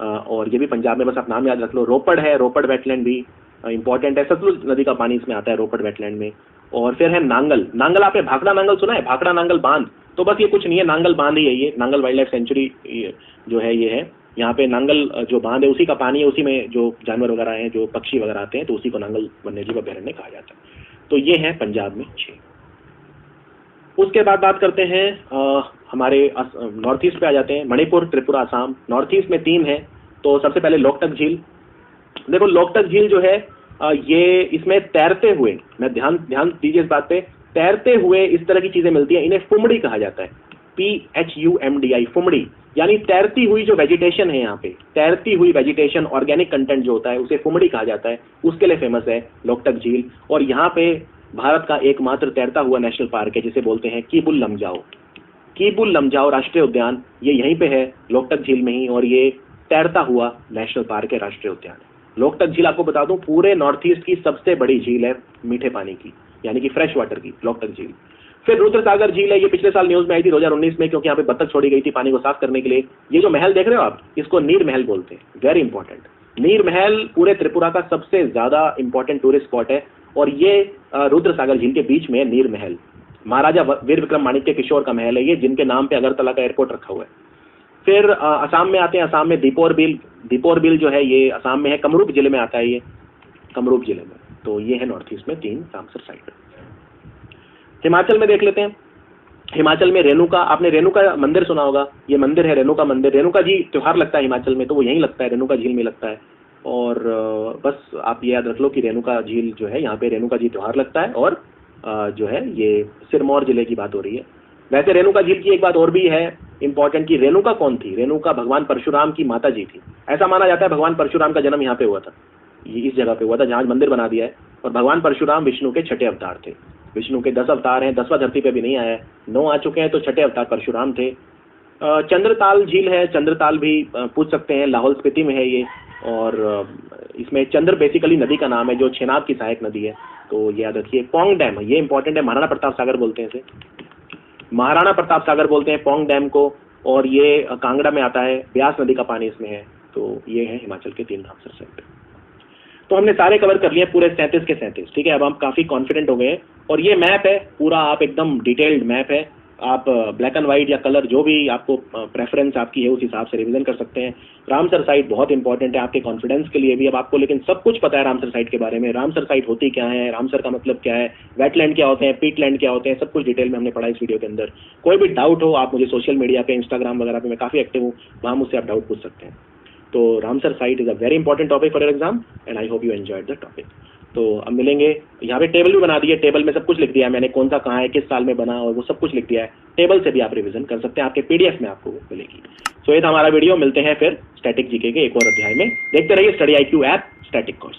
[SPEAKER 1] और ये भी पंजाब में, बस आप नाम याद रख लो। रोपड़ है, रोपड़ वेटलैंड भी इंपॉर्टेंट है, सतलुज नदी का पानी इसमें आता है रोपड़ वेटलैंड में। और फिर है नांगल। नांगल आपने भाखड़ा नांगल सुना है? भाखड़ा नांगल बांध, तो बस ये कुछ नहीं है, नांगल बांध ही है ये। नांगल वाइल्ड लाइफ सेंचुरी जो है ये है। यहाँ पे नांगल जो बांध है उसी का पानी है, उसी में जो जानवर वगैरह हैं, जो पक्षी वगैरह आते हैं, तो उसी को नांगल वन्यजीव अभयारण्य कहा जाता है। तो ये है पंजाब में 6। उसके बाद बात करते हैं हमारे नॉर्थ ईस्ट पे आ जाते हैं। मणिपुर, त्रिपुरा, असम। नॉर्थ ईस्ट में 3 है। तो सबसे पहले लोकटक झील। देखो लोकटक झील जो है ये इसमें तैरते हुए, मैं ध्यान दीजिए इस बात पे, तैरते हुए इस तरह की चीजें मिलती हैं, इन्हें फुमड़ी कहा जाता है, PHUMDI, फुमड़ी। यानी तैरती हुई जो वेजिटेशन है, यहाँ पे तैरती हुई वेजिटेशन, ऑर्गेनिक कंटेंट जो होता है उसे फुमड़ी कहा जाता है, उसके लिए फेमस है लोकटक झील। और यहाँ पे भारत का एकमात्र तैरता हुआ नेशनल पार्क है, जिसे बोलते हैं कीबुल लमजाओ। कीबुल लमजाओ राष्ट्रीय उद्यान ये यहीं पे है, लोकटक झील में ही, और ये तैरता हुआ नेशनल पार्क है, राष्ट्रीय उद्यान। लोकटक झील आपको बता दूं पूरे नॉर्थ ईस्ट की सबसे बड़ी झील है मीठे पानी की, यानी कि फ्रेश वाटर की, लोकटक झील। फिर रुद्रसागर झील है, ये पिछले साल न्यूज में आई थी 2019 में, क्योंकि यहाँ पे बत्तख छोड़ी गई थी पानी को साफ करने के लिए। ये जो महल देख रहे हो आप, इसको नीर महल बोलते हैं, वेरी इंपॉर्टेंट। नीर महल पूरे त्रिपुरा का सबसे ज्यादा इंपॉर्टेंट टूरिस्ट स्पॉट है, और ये रुद्रसागर झील के बीच में है नीर महल। महाराजा वीर विक्रम माणिक्य किशोर का महल है ये, जिनके नाम पे अगरतला का एयरपोर्ट रखा हुआ है। फिर असम में आते हैं। असम में दीपोर बिल। दीपोर बिल जो है ये असम में है, कमरूप जिले में आता है ये, कमरूप जिले में। तो ये है नॉर्थ ईस्ट में 3 रामसर साइट। हिमाचल में देख लेते हैं। हिमाचल में रेणुका, आपने रेणुका मंदिर सुना होगा, ये मंदिर है रेणुका मंदिर। रेणुका जी त्योहार लगता है हिमाचल में, तो वो यहीं लगता है, रेणुका झील में लगता है। और बस आप ये याद रख लो कि रेणुका झील जो है यहाँ पे रेणुका जी त्योहार लगता है, और जो है ये सिरमौर जिले की बात हो रही है। वैसे रेणुका झील की एक बात और भी है इंपॉर्टेंट, कि रेणुका कौन थी? रेणुका भगवान परशुराम की माता जी थी। ऐसा माना जाता है भगवान परशुराम का जन्म यहाँ पे हुआ था, ये इस जगह पे हुआ था जहाँ मंदिर बना दिया है। और भगवान परशुराम विष्णु के 6ठे अवतार थे। विष्णु के 10 अवतार हैं, 10वां धरती पे भी नहीं आया है, 9 आ चुके हैं, तो 6ठे अवतार परशुराम थे। चंद्रताल झील है, चंद्रताल भी पूछ सकते हैं, लाहौल स्पीति में है ये। और इसमें चंद्र बेसिकली नदी का नाम है, जो चेनाब की सहायक नदी है, तो ये याद रखिए। पोंग डैम, ये इंपॉर्टेंट है, महाराणा प्रताप सागर बोलते हैं इसे, महाराणा प्रताप सागर बोलते हैं पोंग डैम को। और ये कांगड़ा में आता है, ब्यास नदी का पानी इसमें है। तो ये है हिमाचल के 3 रामसर साइट। तो हमने सारे कवर कर लिए पूरे 37 के 37, ठीक है। अब हम काफ़ी कॉन्फिडेंट हो गए। और ये मैप है पूरा, आप एकदम डिटेल्ड मैप है, आप ब्लैक एंड वाइट या कलर जो भी आपको प्रेफरेंस आपकी है उस हिसाब से रिवीजन कर सकते हैं। रामसर साइट बहुत इंपॉर्टेंट है आपके कॉन्फिडेंस के लिए भी। अब आपको लेकिन सब कुछ पता है रामसर साइट के बारे में, रामसर साइट होती क्या है, रामसर का मतलब क्या है, वेटलैंड क्या होते हैं, पीटलैंड क्या होते हैं, सब कुछ डिटेल में हमने पढ़ा इस वीडियो के अंदर। कोई भी डाउट हो आप मुझे सोशल मीडिया पे, इंस्टाग्राम वगैरह पे मैं काफ़ी एक्टिव हूँ, वहाँ मुझसे आप डाउट पूछ सकते हैं। तो Ramsar site is a very important topic for your exam, and I hope you enjoyed the topic. तो अब मिलेंगे, यहाँ पे टेबल भी बना दिए, टेबल में सब कुछ लिख दिया है मैंने, कौन सा कहाँ है, किस साल में बना, और वो सब कुछ लिख दिया है। टेबल से भी आप रिवीजन कर सकते हैं, आपके PDF में आपको मिलेगी। सो ये था हमारा वीडियो, मिलते हैं फिर स्टैटिक जीके के एक और अध्याय में। देखते रहिए study IQ app static course.